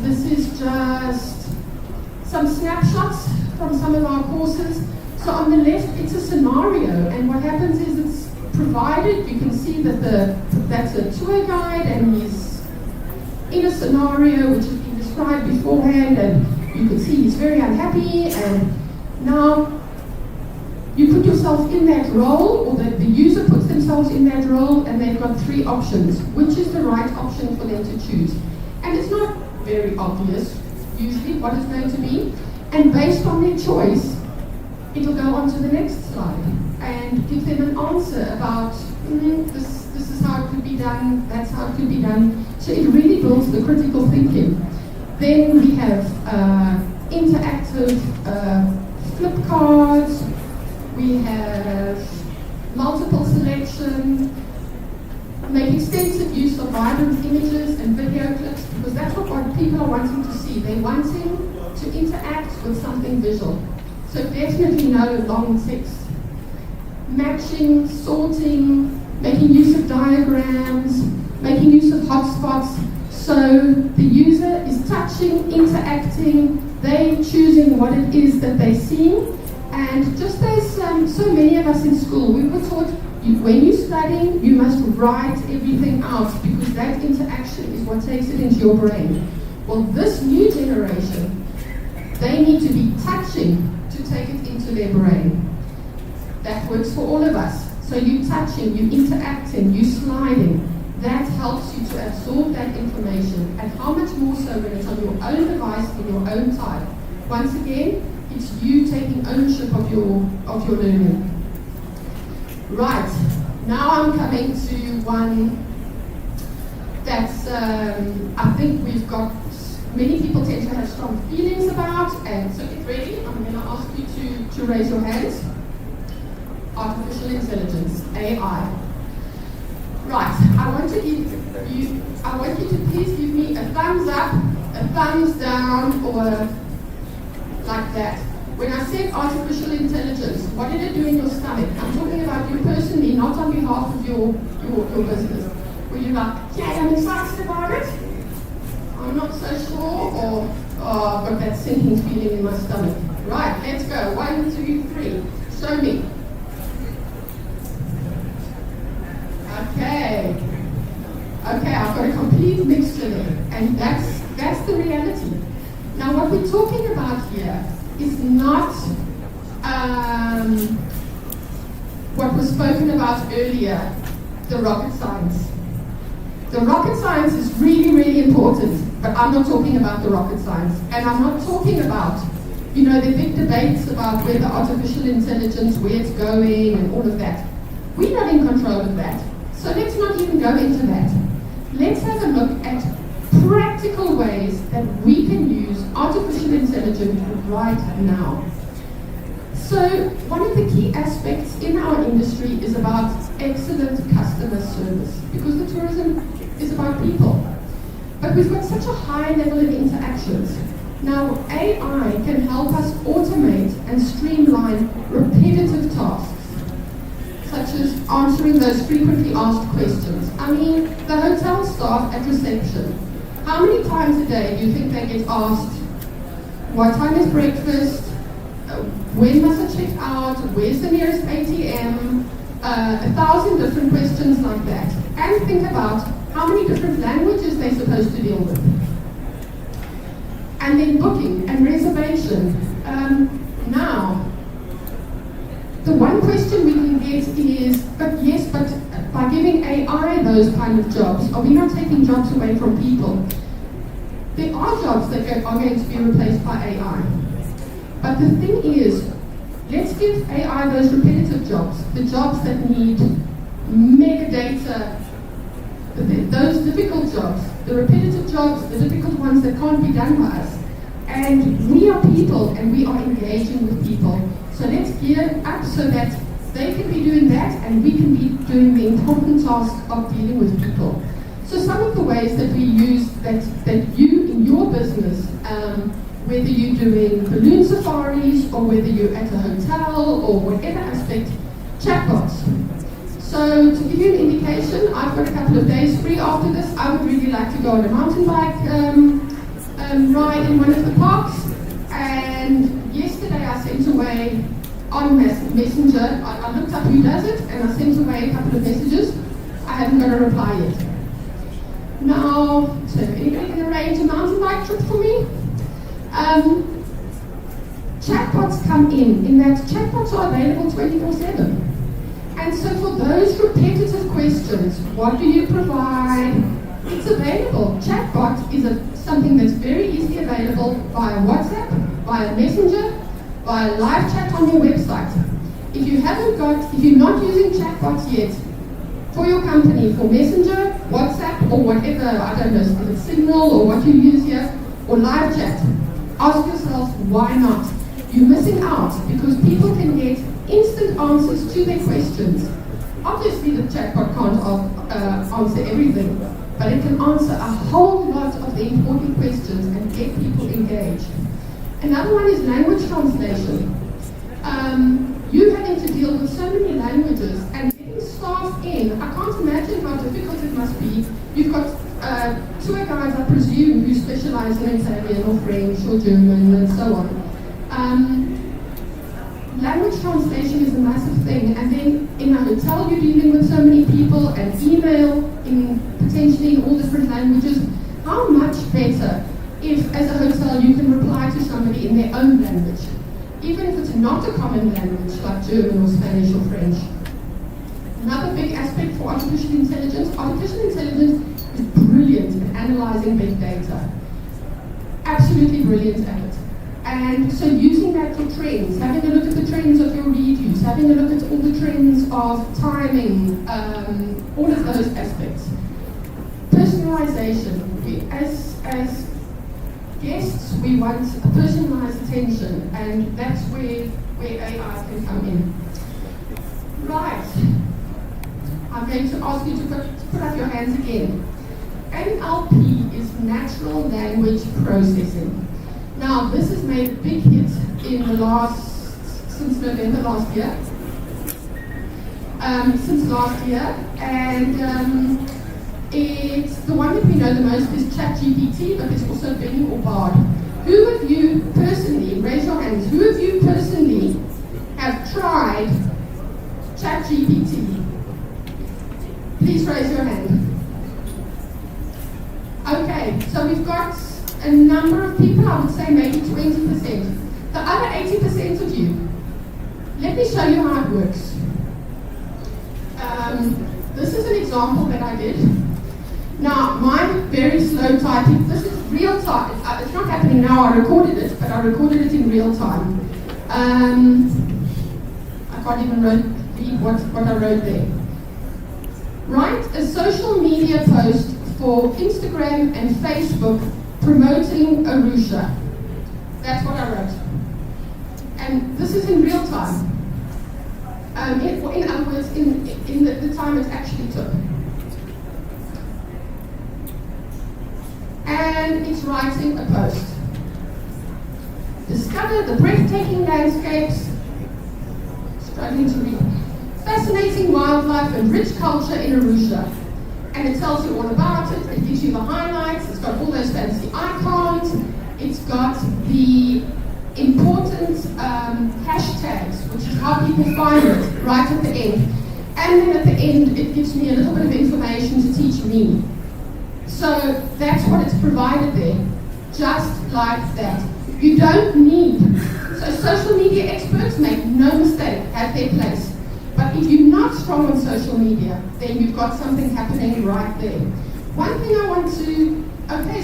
this is just some snapshots from some of our courses. So on the left, it's a scenario, and what happens is it's provided, you can see that that's a tour guide, and he's in a scenario which has been described beforehand, and you can see he's very unhappy, and now you put yourself in that role, or the user puts themselves in that role, and they've got three options. Which is the right option for them to choose? And it's not very obvious, usually, what it's going to be. And based on their choice, it'll go on to the next slide and give them an answer about this is how it could be done, that's how it could be done. So it really builds the critical thinking. Then we have interactive flip cards, we have multiple selection, make extensive use of vibrant images and video clips, because that's what people are wanting to see. They're wanting to interact with something visual. So definitely no long text. Matching, sorting, making use of diagrams, making use of hotspots. So the user is touching, interacting, they choosing what it is that they're seeing. And just as so many of us in school, we were taught when you're studying, you must write everything out because that interaction is what takes it into your brain. Well, this new generation, they need to be touching to take it into their brain. That works for all of us. So you touching, you interacting, you sliding. That helps you to absorb that information. And how much more so when it's on your own device in your own time. Once again, it's you taking ownership of your learning. Right, now I'm coming to one that's I think we've got many people tend to have strong feelings about, and so get ready. I'm going to ask you to raise your hands. Artificial intelligence, AI. Right, I want you to please give me a thumbs up, a thumbs down, or like that. When I said artificial intelligence, what did it do in your stomach? I'm talking about you personally, not on behalf of your business. Were you like, yeah, I'm excited about it? I'm not so sure, or I've got that sinking feeling in my stomach. Right, let's go. 1, 2, 3. Show me. Okay, I've got a complete mixture there, and that's the reality. Now, what we're talking about here is not what was spoken about earlier, the rocket science. The rocket science is really, really important, but I'm not talking about the rocket science. And I'm not talking about, the big debates about whether artificial intelligence, where it's going, and all of that. We're not in control of that. So let's not even go into that. Let's have a look at practical ways that we can use artificial intelligence right now. So one of the key aspects in our industry is about excellent customer service, because the tourism is about people. But we've got such a high level of interactions. Now AI can help us automate and streamline repetitive tasks, such as answering those frequently asked questions. I mean, the hotel staff at reception, how many times a day do you think they get asked, what time is breakfast, when must I check out, where's the nearest ATM, 1,000 different questions like that. And think about how many different languages they're supposed to deal with. And then booking and reservation. Now, the one question we can get is, but by giving AI those kind of jobs, are we not taking jobs away from people? There are jobs that are going to be replaced by AI. But the thing is, let's give AI those repetitive jobs, the jobs that need mega data, those difficult jobs, the repetitive jobs, the difficult ones that can't be done by us. And we are people, and we are engaging with people. So let's gear up so that they can be doing that, and we can be doing the important task of dealing with people. So some of the ways that we use that you in your business, whether you're doing balloon safaris or whether you're at a hotel or whatever aspect, chatbots. So to give you an indication, I've got a couple of days free after this. I would really like to go on a mountain bike ride in one of the parks. And yesterday I sent away on Messenger, I looked up who does it, and I sent away a couple of messages. I haven't got a reply yet. Now, so anybody can arrange a mountain bike trip for me? Chatbots come in that chatbots are available 24/7. And so for those repetitive questions, what do you provide? It's available. Chatbot is something that's very easily available via WhatsApp, via Messenger, via live chat on your website. If you're not using chatbots yet for your company, for Messenger, WhatsApp, or whatever, I don't know, if it's Signal or what you use here, or live chat, ask yourself, why not? You're missing out because people can get instant answers to their questions. Obviously, the chatbot can't answer everything, but it can answer a whole lot of the important questions and get people engaged. Another one is language translation. You having to deal with so many languages and getting staff in, I can't imagine how difficult it must be. You've got tour guides, I presume, who specialize in Italian or French or German and so on. Language translation is a massive thing, and then in a hotel you're dealing with so many people, and email potentially in all different languages. How much better if, as a hotel, you can reply to somebody in their own language, even if it's not a common language like German or Spanish or French. Another big aspect for artificial intelligence is brilliant at analyzing big data. Absolutely brilliant at it. And so using that for trends, having a look at the trends of your reviews, having a look at all the trends of timing, all of those aspects. Personalization. As guests, we want a personalized attention, and that's where AI can come in. Right. I'm going to ask you to put up your hands again. NLP is natural language processing. Now, this has made a big hit since November last year. And it's the one that we know the most is ChatGPT, but there's also Bing or Bard. Who of you personally, raise your hands, who of you personally have tried ChatGPT? Please raise your hand. Okay, so we've got a number of people, I would say maybe 20%. The other 80% of you, let me show you how it works. This is an example that I did. Now, my very slow typing, this is real time. It's not happening now, I recorded it, but I recorded it in real time. I can't even read what I wrote there. Write a social media post for Instagram and Facebook promoting Arusha. That's what I wrote. And this is in real time. In other words, in the time it actually took. And it's writing a post. Discover the breathtaking landscapes, struggling to read, fascinating wildlife and rich culture in Arusha. And it tells you all about it, it gives you the highlights, it's got all those fancy icons, it's got the important hashtags, which is how people find it, right at the end. And then at the end, it gives me a little bit of information to teach me. So that's what it's provided there, just like that. You don't need, so social media experts, make no mistake, have their place. But if you're not strong on social media, then you've got something happening right there. One thing I want to,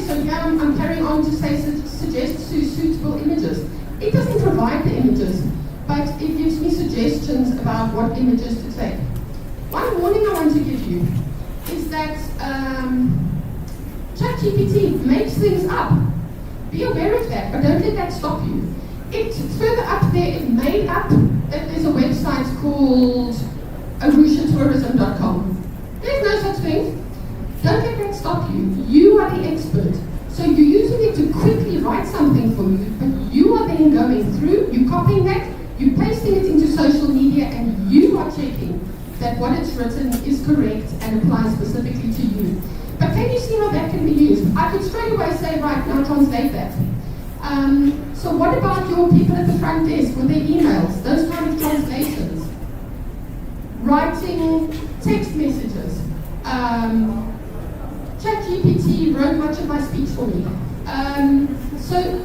so yeah, I'm carrying on to say suggest suitable images. It doesn't provide the images, but it gives me suggestions about what images to take. One warning I want to give you is that ChatGPT makes things up. Be aware of that, but don't let that stop you. It's further up there, it made up that there's a website called ArushaTourism.com. There's no such thing. Don't let that stop you. You are the expert. So you're using it to quickly write something for you, but you are then going through, you're copying that, you're pasting it into social media, and you are checking that what it's written is correct and applies specifically to you. But can you see how that can be used? I could straight away say, right, now translate that. So what about your people at the front desk with their emails, those kind of translations? Writing text messages. ChatGPT wrote much of my speech for me. So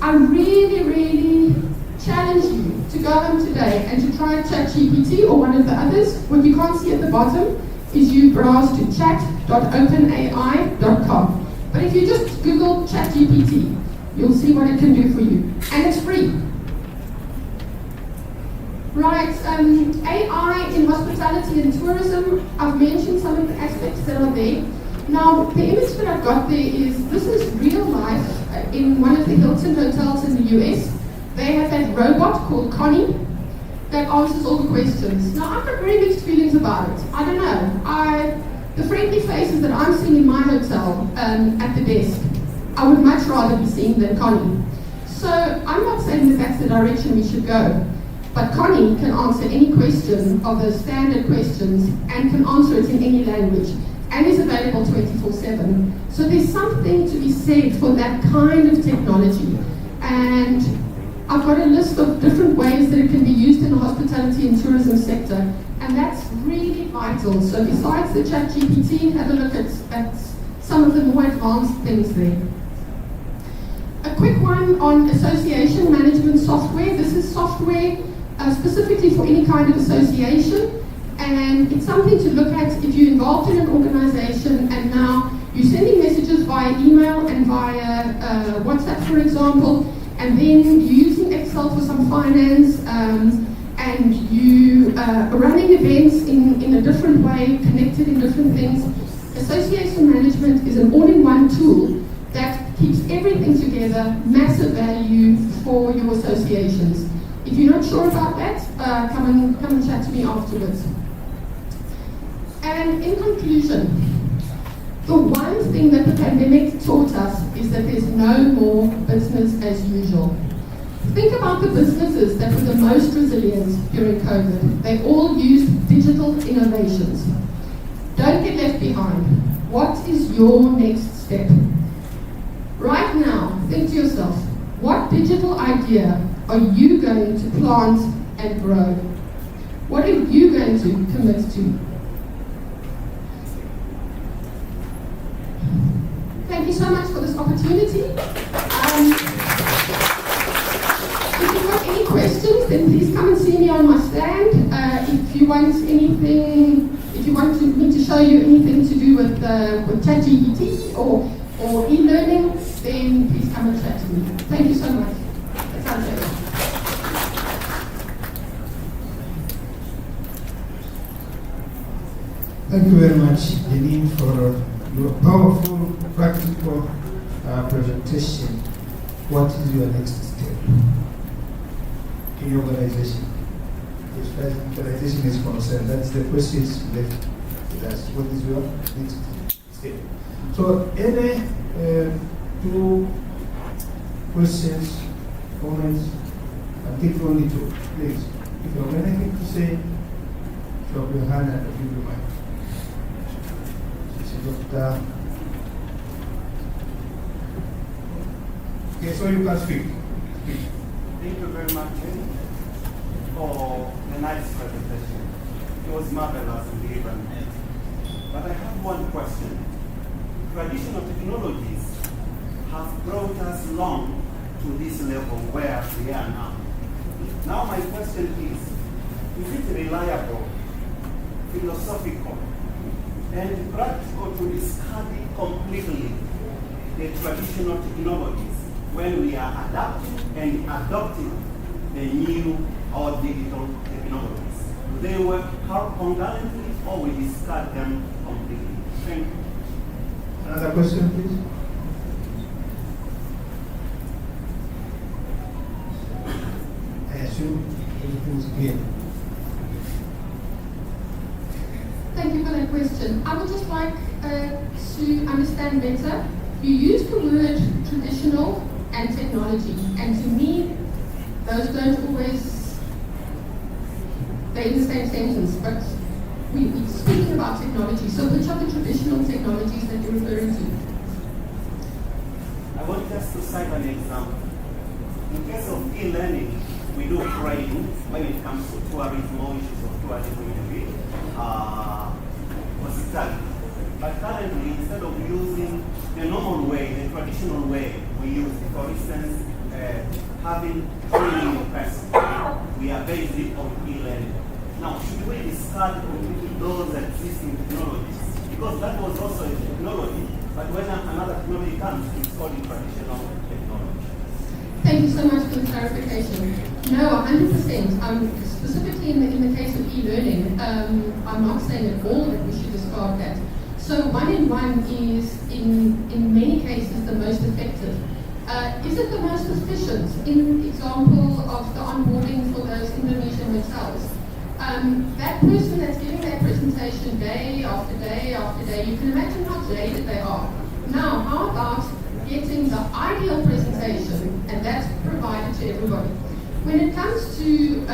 I really, really challenge you to go home today and to try ChatGPT or one of the others. What you can't see at the bottom is you browse to chat.openai.com. But if you just Google ChatGPT, you'll see what it can do for you. And it's free. Right, AI in hospitality and tourism. I've mentioned some of the aspects that are there. Now, the image that I've got there is, this is real life in one of the Hilton hotels in the US, they have that robot called Connie that answers all the questions. Now, I've got very mixed feelings about it. I don't know. The friendly faces that I'm seeing in my hotel at the desk, I would much rather be seeing than Connie. So I'm not saying that that's the direction we should go, but Connie can answer any question of the standard questions and can answer it in any language and is available 24/7. So there's something to be said for that kind of technology. And I've got a list of different ways that it can be used in the hospitality and tourism sector, and that's really vital. So besides the ChatGPT, have a look at some of the more advanced things there. A quick one on association management software. This is software specifically for any kind of association, and it's something to look at if you're involved in an organization and now you're sending messages via email and via WhatsApp, for example, and then you're using Excel for some finance, and you are running events in a different way, connected in different things. Association management is an all-in-one tool that keeps everything together, massive value for your associations. If you're not sure about that, come and chat to me afterwards. And in conclusion, the one thing that the pandemic taught us is that there's no more business as usual. Think about the businesses that were the most resilient during COVID. They all used digital innovations. Don't get left behind. What is your next step? Right now, think to yourself, what digital idea are you going to plant and grow? What are you going to commit to? Thank you so much for this opportunity. If you've got any questions, then please come and see me on my stand. If you want anything, if you want me to show you anything to do with ChatGPT or e-learning, then please come and chat to me. Thank you so much. That sounds good. Thank you very much, Janine, for your powerful, practical presentation. What is your next step in your organization? As far as organization is concerned, that's the questions left with us. What is your next step? So, any two questions, comments, and take only two, please. If you have anything to say, show up your hand and I'll give you mine. Dr. Okay, so you can speak. Thank you very much, Jenny, for the nice presentation. It was marvelous indeed. But I have one question. Traditional technologies have brought us along to this level where we are now. Now my question is it reliable, philosophical, and practical to discard completely the traditional technologies when we are adapting and adopting the new or digital technologies? Do they work concurrently or we discard them completely? Thank you. Another question, please. I assume everything is clear. Thank you for that question. I would just like to understand better. You use the word traditional and technology, and to me, those don't always, they're in the same sentence, but we're speaking about technology. So which are the traditional technologies that you're referring to? I want just to cite an example. In case of e-learning, we do training when it comes to tourism or issues of tourism in hospitality. But currently, instead of using the normal way, the traditional way we use, for instance, having training in person, we are based on e-learning. Now, should we discard completely those existing technologies? Because that was also a technology, but when another technology comes, it's called traditional technology. Thank you so much for the clarification. No, 100%. Specifically in the case of e-learning, I'm not saying at all that we should discard that. So one-in-one is, in many cases, the most effective. Is it the most efficient? In example of the onboarding for those Indonesian hotels, that person that's giving that presentation day after day after day, you can imagine how jaded they are. Now, how about getting the ideal presentation, and that's provided to everybody? When it comes to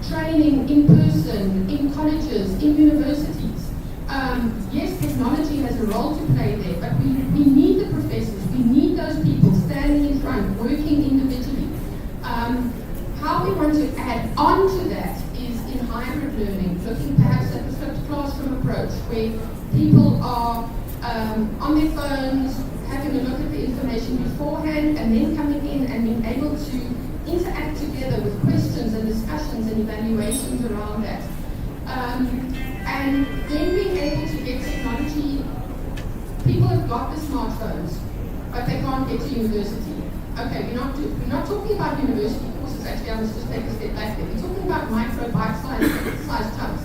training in person, in colleges, in universities, yes, technology has a role to play there, but we need the professors, we need those people standing in front, working individually. How we want to add on to that is in hybrid learning, looking perhaps at the flipped classroom approach, where people are on their phones, having a look at the information beforehand, and then coming in and being able to interact together with questions and discussions and evaluations around that. And then being able to get technology. People have got the smartphones, but they can't get to university. Okay, we're not talking about university courses. Actually, I must just take a step back there. We're talking about micro bite-sized chunks.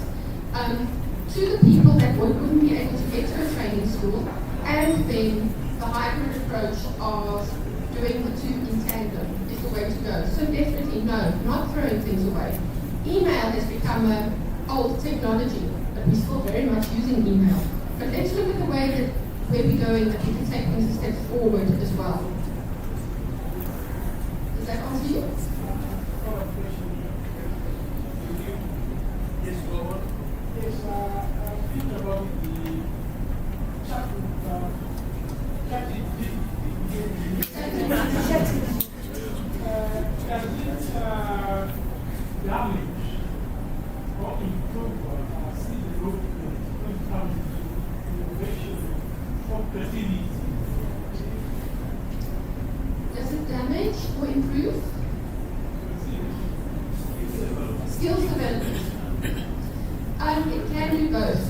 To the people that wouldn't be able to get to a training school, and then the hybrid approach of doing the two in tandem is the way to go. So definitely no, not throwing things away. Email has become an old technology, but we're still very much using email. But let's look at the way that where we're going, that we can take things a step forward as well. Does that answer you? Yes, go on. Yes, thinking about the chat does it damage or improve or see the growth when it comes to innovation or creativity? Does it damage or improve? Skills development. It can do both.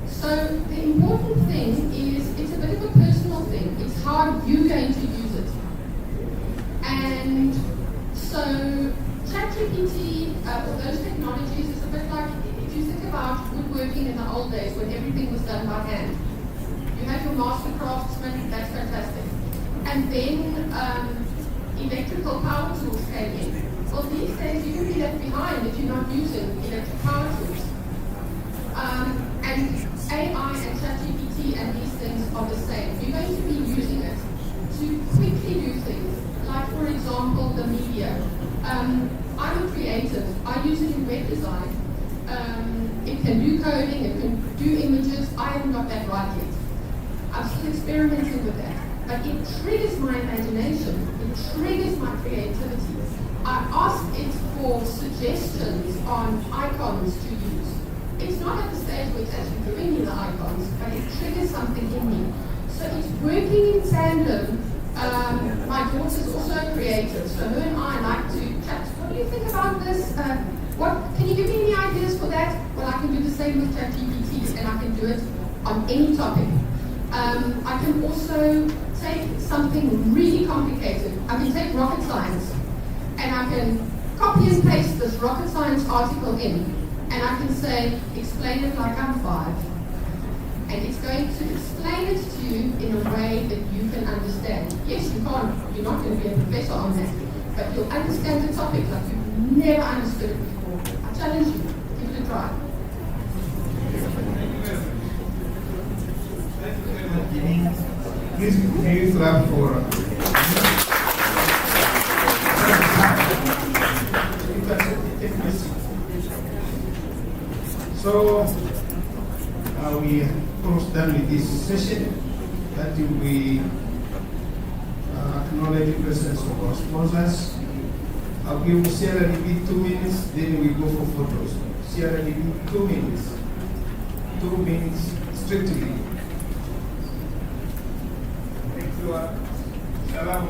So the important thing is it's a bit of a personal thing. It's how you're going to use it. And so ChatGPT or those technologies is a bit like if you think about woodworking in the old days when everything was done by hand. You had your master craftsman, that's fantastic. And then electrical power tools came in. Well, these days you can be left behind if you're not using electric power tools. And AI and ChatGPT and these things are the same. You're going to be using it to quickly do things. Like, for example, the media. I'm a creative. I use it in web design. It can do coding, it can do images. I haven't got that right yet. I'm still experimenting with that. But it triggers my imagination. It triggers my creativity. I ask it for suggestions on icons to use. It's not at the stage where it's actually giving me the icons, but it triggers something in me. So it's working in tandem. My daughter's also creative, so her and I like to chat. What do you think about this? Can you give me any ideas for that? Well, I can do the same with ChatGPT, and I can do it on any topic. I can also take something really complicated. I can take rocket science, and I can copy and paste this rocket science article in. And I can say, explain it like I'm 5. And it's going to explain it to you in a way that you can understand. Yes, you're not going to be a professor on that, but you'll understand the topic like you've never understood it before. I challenge you, give it a try. Please, can you clap for So, we almost done with this session. That will be acknowledge the presence of our sponsors. We will share a repeat 2 minutes, then we go for photos. Share a repeat 2 minutes. 2 minutes strictly. Thank you. Salam.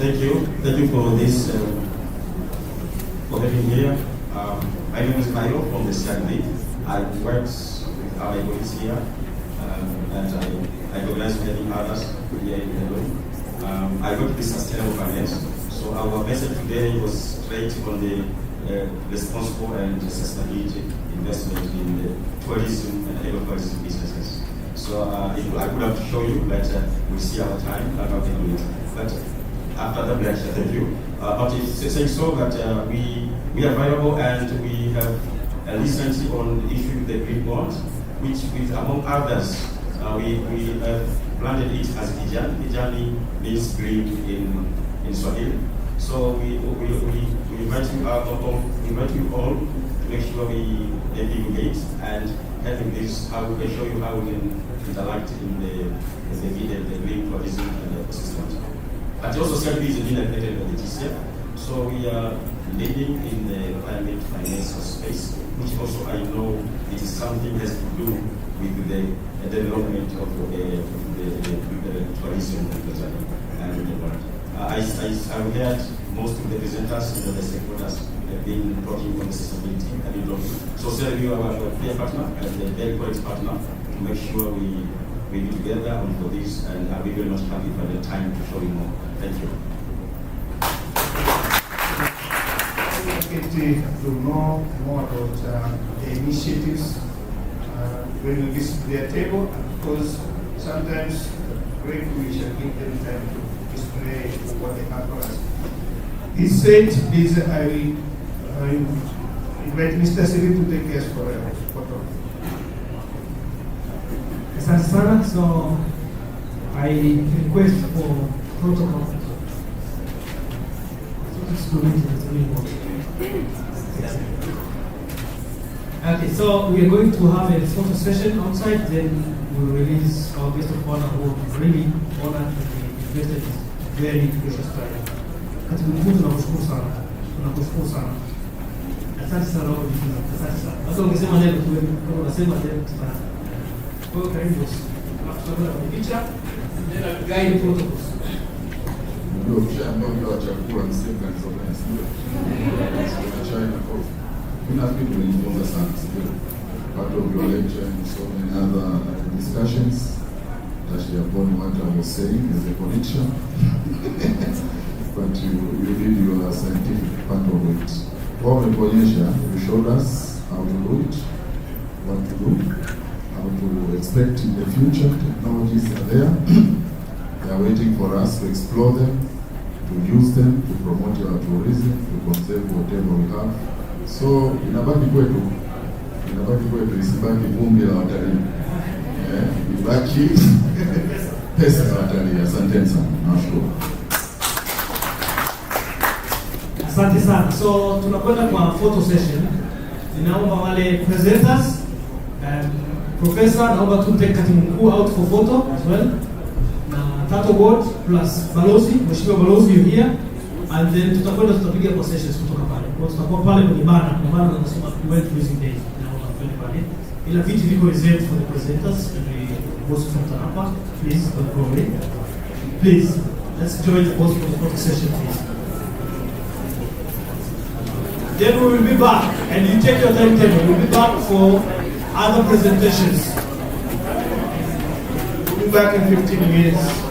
Thank you. Thank you for this, for having me here. My name is Cairo from the CID. I work with our colleagues here, and I organize many others here in the room. I work with sustainable finance. So our message today was straight on the responsible and sustainability investment in the tourism and agricultural businesses. So I would have to show you, but we'll see our time. I'm not going to do it. But after that lecture, thank you. But it's saying so that we are available and we have listened on the issue of the green bond, which with among others, we have branded it as Kijani. Kijani means green in Swahili. So we invite you all to make sure we engage and having this, how we can show you how we can interact in the green tourism and the ecosystem. But also CRP is being accredited by the GCF. So we are leading in the climate finance space, which also I know it is something has to do with the development of the tourism and the world. I've heard most of the presenters and the stakeholders have been talking on sustainability and development. So sir, you are our clear partner and a very quality partner to make sure we be together for this, and I'll be very much happy for the time to show you more. Thank you. To know more about the initiatives when we visit their table, because sometimes great we shall give them time to display what they have for us. He said, please, I invite Mr. Siri to take us for a photo. Asante sana. So I request for protocol. Okay, so we are going to have a photo session outside, then we'll release our guest of honor who really honored and invested his very precious time. Katibu mkuu tunakushukuru sana. Tunakushukuru sana. Asante sana kwa kujifunza. Asante sana. Hata ungesema leo tu kama unasema leo tutafanya. Kwa hiyo karibu boss. Tutakwenda kwa picha, then guide protocols. Ndio mshaambia wa chakula msema kanisa sio. China coffee. Mimi nafikiri tumejifunza sana sio. Part of your lecture and so many other discussions touched upon what I was saying as a politician. But you did your scientific part of it. What you showed us how to do it, what to do, how to expect in the future. Technologies are there. They are waiting for us to explore them, to use them, to promote our tourism, to conserve whatever we have. So inabaki kwetu, isibaki vumbi la watalii. Ibaki pesa ya watalii. Asante sana. Nashukuru. Asante sana. So tunakwenda kwa photo session. Ninaomba wale presenters, professor, naomba tumteke katibu mkuu out for photo as well. Na Tato board plus balozi, mheshimiwa balozi you here. And then tutapiga kwa sessions kutoka pale. Kwa tutakuwa pale kwenye bana tunasema event using days. Naomba twende pale. Ila viti viko reserved for the presenters and the boss from Tanapa. Please don't go away. Please, let's join the boss for the photo session, please. Then we will be back, and you take your timetable. We'll be back for other presentations. We'll be back in 15 minutes.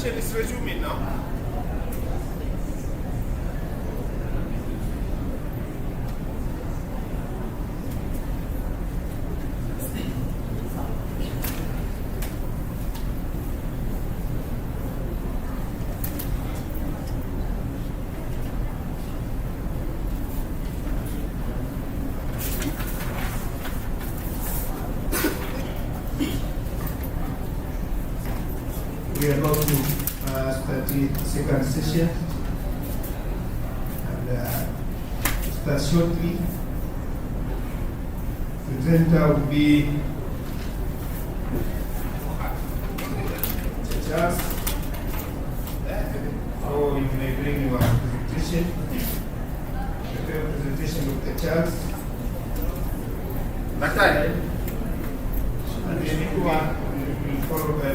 session is resuming now. We are about to start the second session, and start shortly. The presenter will be Charles. So you may bring your presentation. Prepare presentation of the Charles. And then we will follow by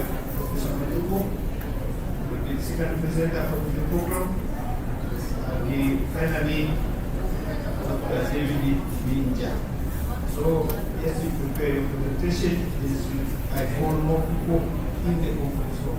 will be the second presenter for the program, and finally Dr. David Binja. So as you prepare your presentation, I hold more people in the conference room.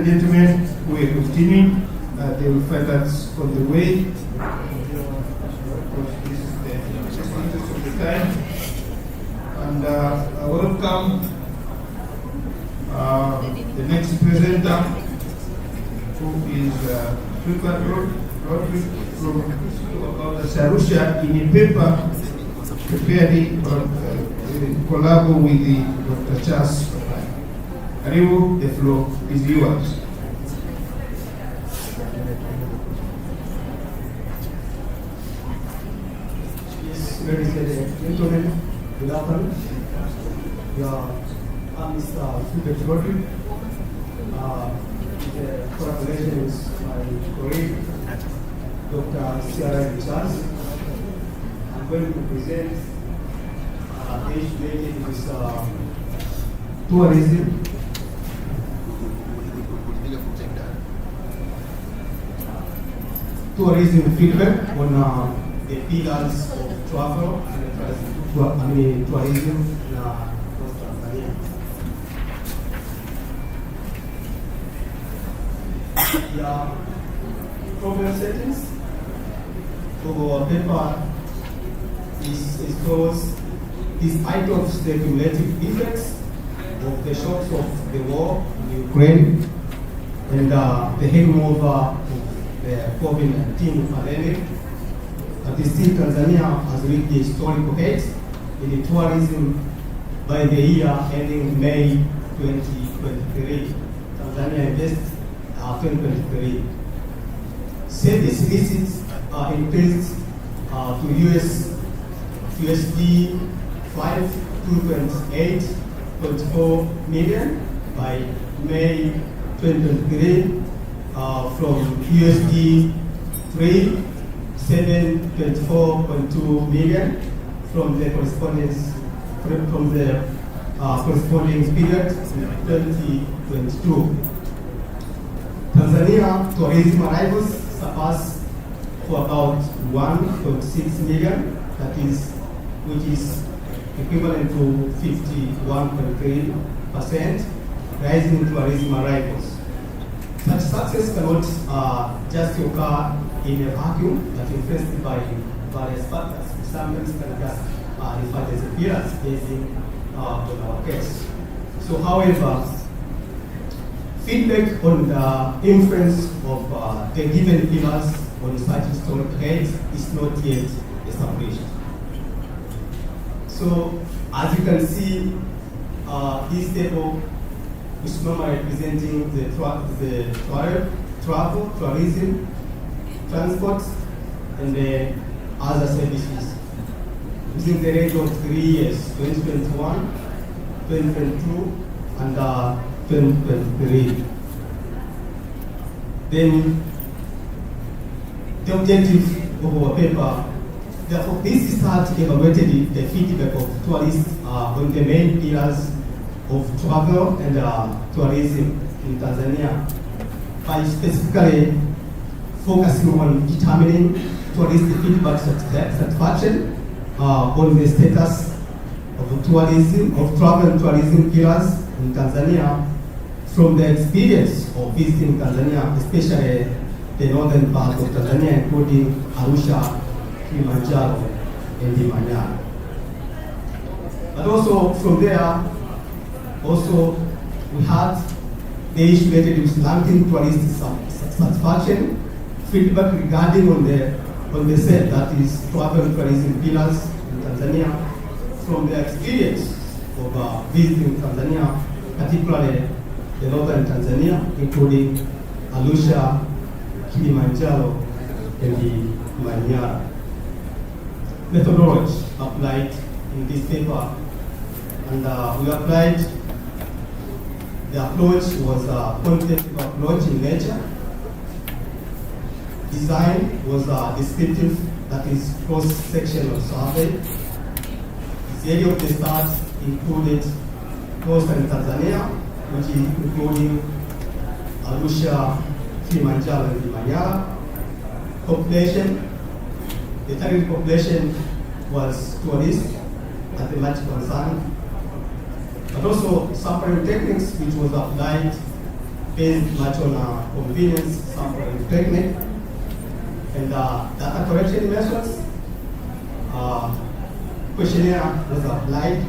and gentlemen, we're continuing. They will find us on the way. This is the interest of the time. And I welcome the next presenter, who is Roderick from Arusha, in a paper prepared in collabo with the Dr. Charles. Karibu, the floor is yours. Yes, ladies and gentlemen, good afternoon. I'm Mr. Philip Roderick. The collaboration is my colleague, Dr. Ciara Charles. I'm going to present the issue related with tourism. Tourism feedback on the pillars of travel and tourism in North Tanzania. The problem settings for our paper is close. Despite of the cumulative effects of the shocks of the war in Ukraine and the hangover of the COVID-19 pandemic, still Tanzania has reached the historical height in the tourism by the year ending May 2023. Tanzania invests 2023. Service visits are increased to USD 228.4 million by May 2023 from USD 724.2 million from the corresponding period in 2022. Tanzania tourism arrivals surpassed for about 1.6 million, which is equivalent to 51.3%, rising tourism arrivals. Such success cannot just occur in a vacuum, but influenced by various factors. Sometimes can just refer as appearance based on our case. So, however, feedback on the influence of the given pillars on such historic heights is not yet established. So, as you can see, this table is normally representing the travel, tourism, transport, and the other services within the range of 3 years, 2021, 2022, and 2023. Then the objective of our paper, therefore, this start evaluated the feedback of tourists on the main pillars of travel and tourism in Tanzania by specifically focusing on determining tourist feedback satisfaction on the status of tourism, of travel and tourism pillars in Tanzania from the experience of visiting Tanzania, especially the northern part of Tanzania, including Arusha, Kilimanjaro, and Manyara. But also from there, we had the issue related with landing tourist satisfaction, feedback regarding on the set, that is travel and tourism pillars in Tanzania, from the experience of visiting Tanzania, particularly the northern Tanzania, including Arusha, Kilimanjaro, and the Manyara. Methodology applied in this paper, and we applied, the approach was a quantitative approach in nature. Design was descriptive, that is cross-sectional survey. The area of the start included coastal Tanzania, which is including Arusha, Kilimanjaro, and Manyara. Population, the target population was tourists as a much concern, but also sampling techniques which was applied based much on convenience, sample and technique, and data collection methods. Questionnaire was applied,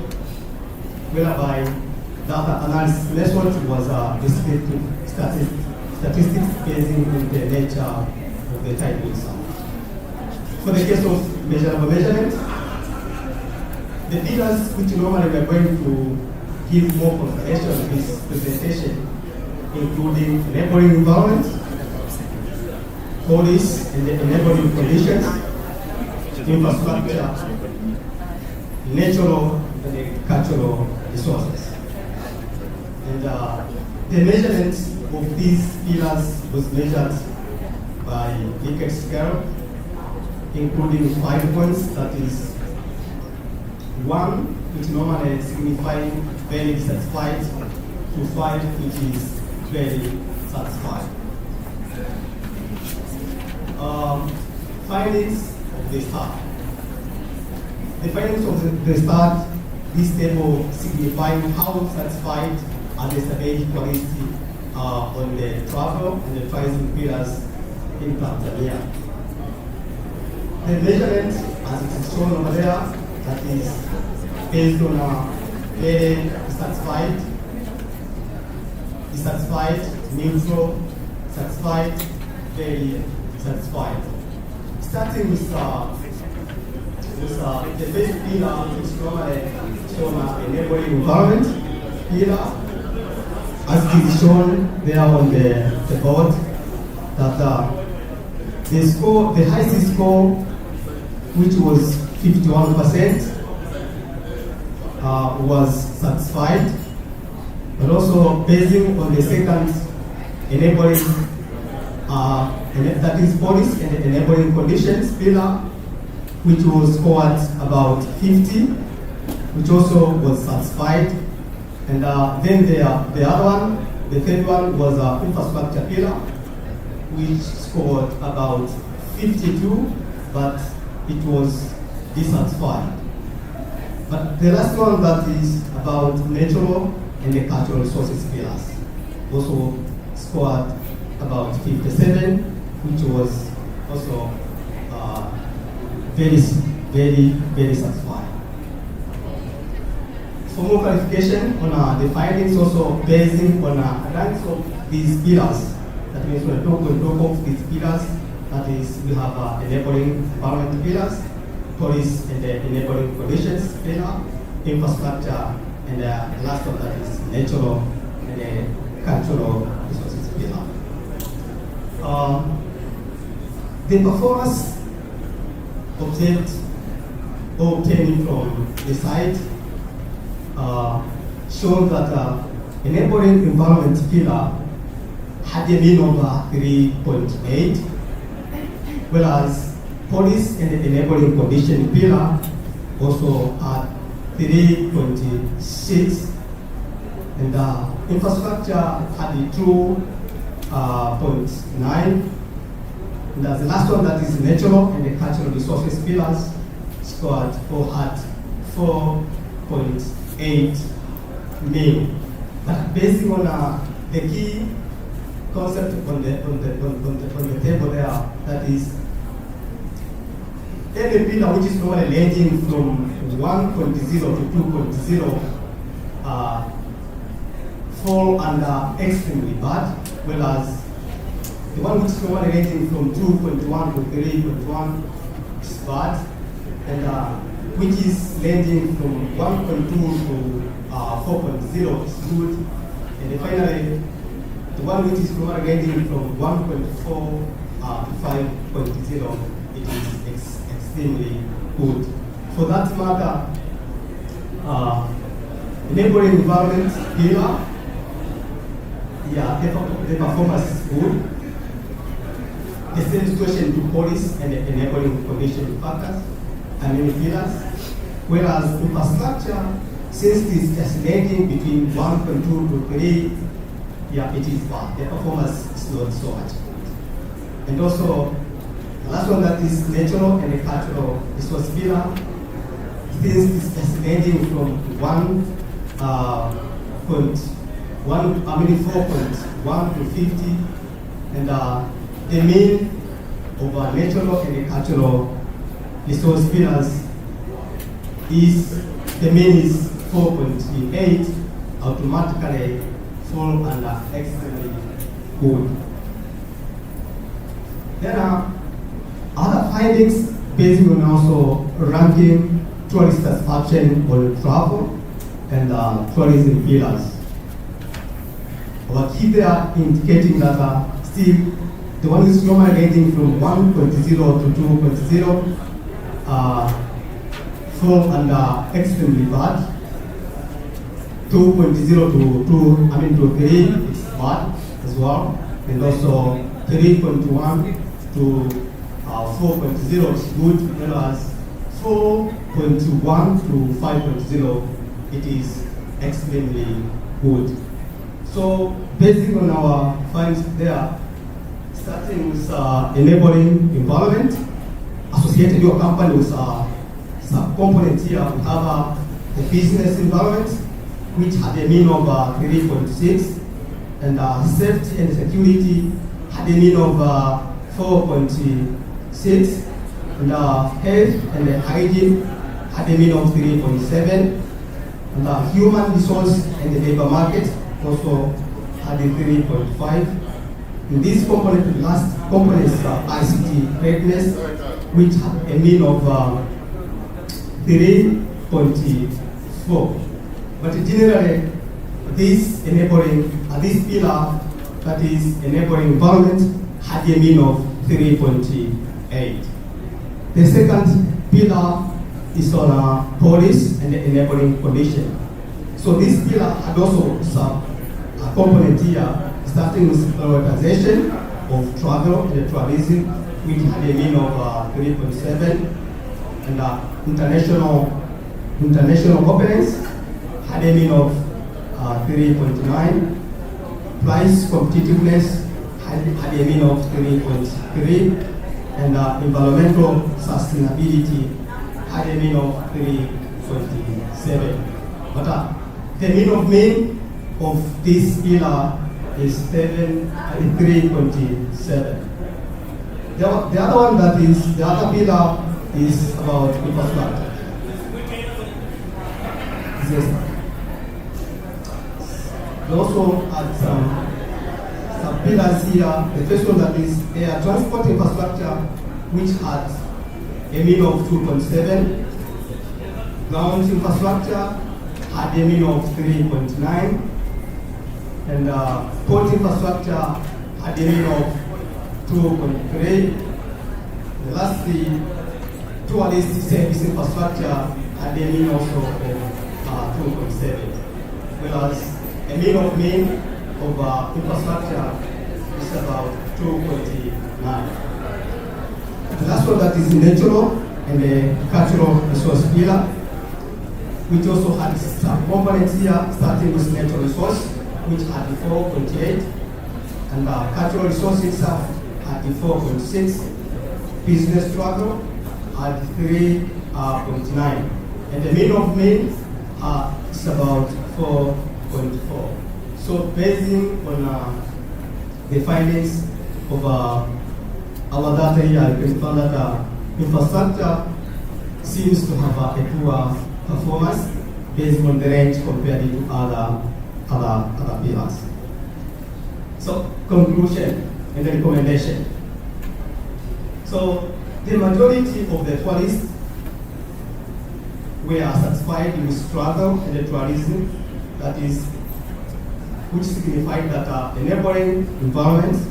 whereby data analysis method was descriptive statistics based on the nature of the type of sample. For the case of measurable measurement, the pillars which normally we are going to give more consideration to this presentation, including enabling environment, police and the enabling conditions, infrastructure, natural and cultural resources. And the measurement of these pillars was measured by Likert scale, including 5 points, that is 1, which normally signifying very dissatisfied, to 5, which is very satisfied. Findings of the start. The findings of the start, this table signifying how satisfied are the surveyed quality on the travel and the tourism pillars in Tanzania. The measurement, as it is shown over there, that is based on very satisfied, dissatisfied, neutral, satisfied, very satisfied. Starting with the first pillar, which is normally shown enabling environment pillar, as it is shown there on the board, that the highest score, which was 51%, was satisfied, but also basing on the second enabling, that is police and enabling conditions pillar, which was scored about 50, which also was satisfied. And then the other one, the third one, was infrastructure pillar, which scored about 52, but it was dissatisfied. But the last one, that is about natural and the cultural resources pillars, also scored about 57, which was also very satisfying. For more clarification on the findings, also basing on ranks of these pillars, that means when we talk of these pillars, that is, we have enabling environment pillars, police and the enabling conditions pillar, infrastructure, and the last one, that is natural and cultural resources pillar. The performance obtained from the site shown that enabling environment pillar had a mean of 3.8, whereas police and enabling condition pillar also had 3.6, and infrastructure had 2.9. And the last one, that is natural and the cultural resources pillars, scored or had 4.8 million. But based on the key concept on the table there, that is any pillar which is normally ranging from 1.0 to 2.0 fall under extremely bad, whereas the one which is normally ranging from 2.1 to 3.1 is bad, and which is ranging from 1.2 to 4.0 is good, and then finally the one which is normally ranging from 1.4 to 5.0, it is extremely good. For that matter, enabling environment pillar, the performance is good. The same situation to police and the enabling condition factors and many pillars, whereas infrastructure, since it is just ranging between 1.2 to 3, it is bad. The performance is not so much. And also, the last one, that is natural and the cultural resource pillar, since it is just ranging from 1.0 4.1 to 50, and the mean of natural and cultural resource pillars is, the mean is 4.8, automatically fall under extremely good. There are other findings based on also ranking tourist satisfaction on travel and tourism pillars. Our key there indicating that still the one is normally rating from 1.0 to 2.0 fall under extremely bad. 2.0 to 3 is bad as well, and also 3.1 to 4.0 is good, whereas 4.1 to 5.0 it is extremely good. So based on our findings there, starting with enabling environment, associated your company with some component here, we have the business environment, which had a mean of 3.6, and safety and security had a mean of 4.6, and health and hygiene had a mean of 3.7, and human resource and the labor market also had a 3.5. In this component, the last component is ICT readiness, which had a mean of 3.4. But generally, this pillar, that is enabling environment, had a mean of 3.8. The second pillar is on police and the enabling condition. So this pillar had also some component here, starting with prioritization of travel and tourism, which had a mean of 3.7, and international openness had a mean of 3.9, price competitiveness had a mean of 3.3, and environmental sustainability had a mean of 3.7. But the mean of this pillar is 3.7. The other one, that is, the other pillar is about infrastructure. Yes. We also had some pillars here. The first one, that is air transport infrastructure, which had a mean of 2.7. Ground infrastructure had a mean of 3.9. And port infrastructure had a mean of 2.3. Lastly, tourist service infrastructure had a mean also of 2.7. Whereas a mean of infrastructure is about 2.9. The last one, that is natural and the cultural resource pillar, which also had some components here, starting with natural resource, which had 4.8, and cultural resource itself had 4.6, business travel had 3.9, and the mean of is about 4.4. So based on the findings of our data here, you can find that infrastructure seems to have a poor performance based on the range compared to other pillars. So conclusion and the recommendation. So the majority of the tourists were satisfied with travel and the tourism, that is, which signified that enabling environments,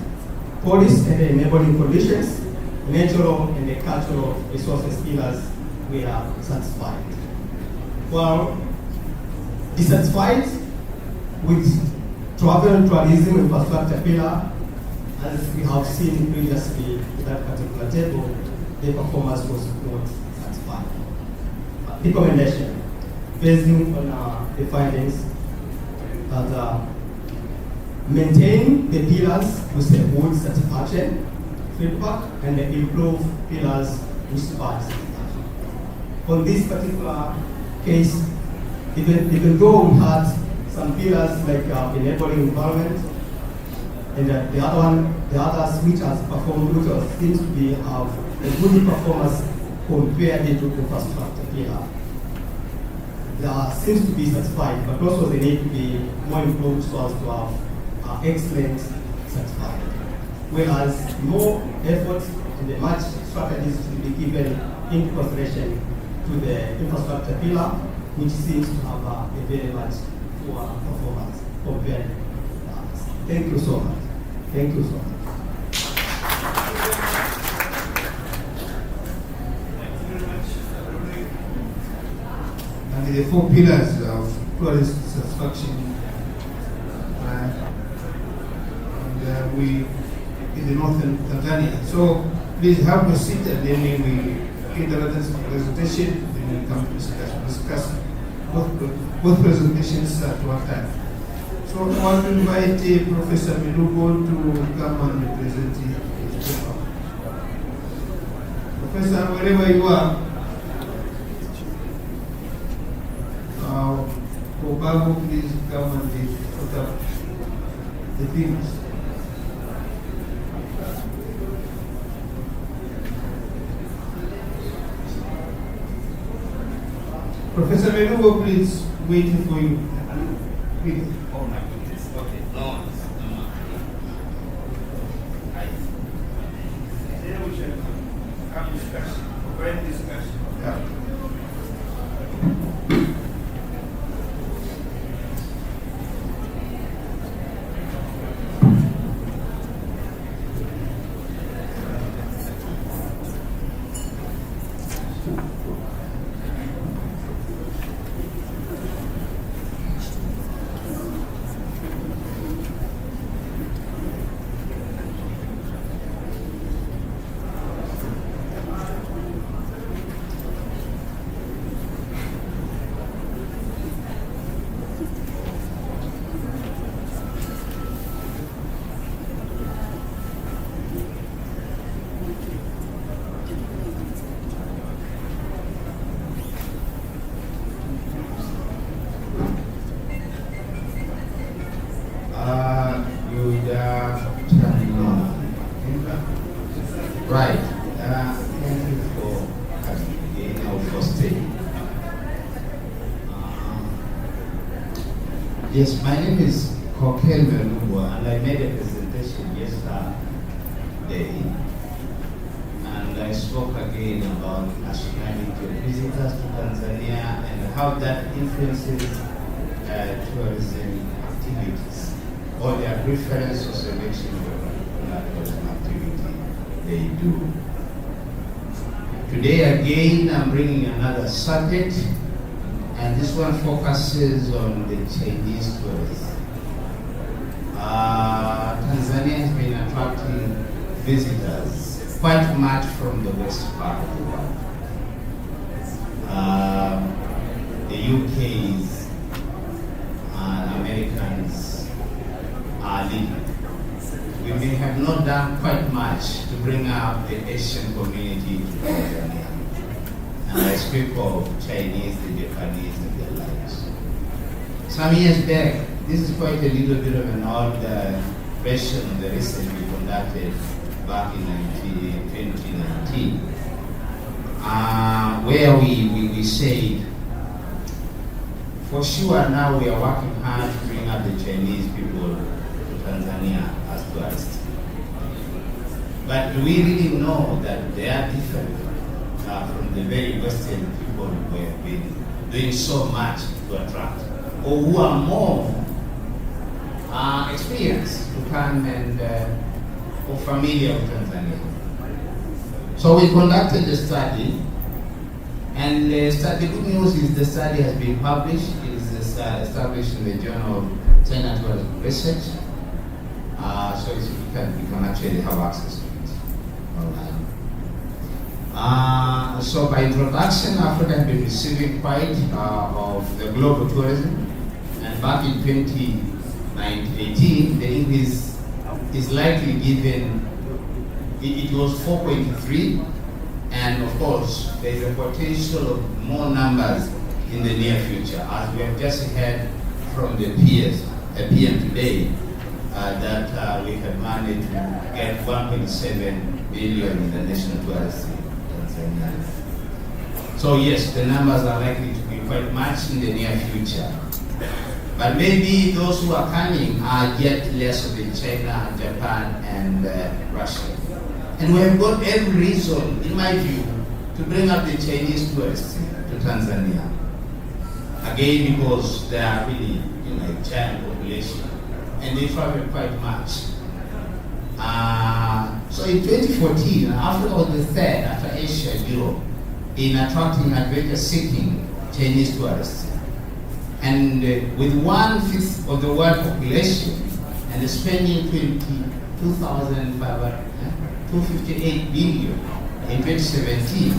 police and the enabling conditions, natural and the cultural resources pillars were satisfied. While dissatisfied with travel and tourism infrastructure pillar, as we have seen previously in that particular table, the performance was not satisfied. Recommendation, based on the findings, that maintain the pillars with a good satisfaction, feedback, and improve pillars with bad satisfaction. On this particular case, even though we had some pillars like enabling environment, and the others which has performed, which seems to be have a good performance compared to infrastructure pillar. There seems to be satisfied, but also they need to be more improved so as to have excellent satisfied. Whereas more effort and the much strategies to be given in consideration to the infrastructure pillar, which seems to have a very much poor performance compared to others. Thank you so much. Thank you so much. And the 4 pillars of tourist satisfaction. And we in the northern Tanzania. So please have a seat and then we give the presentation, then we come to discuss both presentations at one time. So I want to invite Professor Milugo to come and present his paper. Professor, wherever you are, Obago, please come and put up the themes. Professor Melugo, please, waiting for you. Please. Oh my goodness. Okay. No. Then we should have discussion. Great discussion. Yeah. Right. Thank you for being our first day. Yes, my name is Kokel Melungwa, and I made a presentation yesterday, and I spoke again about nationality of visitors to Tanzania and how that influences tourism activities, or their preference or selection of tourism activity they do. Today again I'm bringing another subject, and this one focuses on the Chinese tourists. Tanzania has been attracting visitors quite much from the west part of the world. The UK's and Americans are leading. We may have not done quite much to bring up the Asian community to Tanzania. And I speak of Chinese, the Japanese, and the likes. Some years back, this is quite a little bit of an old version that recently conducted back in 2019, where we said, for sure now we are working hard to bring up the Chinese people to Tanzania as tourists. But do we really know that they are different from the very Western people who have been doing so much to attract, or who are more experienced to come and or familiar with Tanzania? So we conducted the study, and the good news is the study has been published. It is established in the Journal of China Tourism Research. So you can actually have access to it online. So by introduction, Africa has been receiving quite of the global tourism, and back in 2018, the increase is likely given. It was 4.3, and of course, there is a potential of more numbers in the near future, as we have just heard from the PM today that we have managed to get 1.7 billion in the national tourist in Tanzania. So yes, the numbers are likely to be quite much in the near future. But maybe those who are coming are yet less of in China, Japan, and Russia. And we have got every reason, in my view, to bring up the Chinese tourists to Tanzania. Again, because they are really, a giant population, and they travel quite much. So in 2014, Africa was the third after Asia and Europe in attracting adventure-seeking Chinese tourists. And with 1/5 of the world population and spending 258 billion in 2017,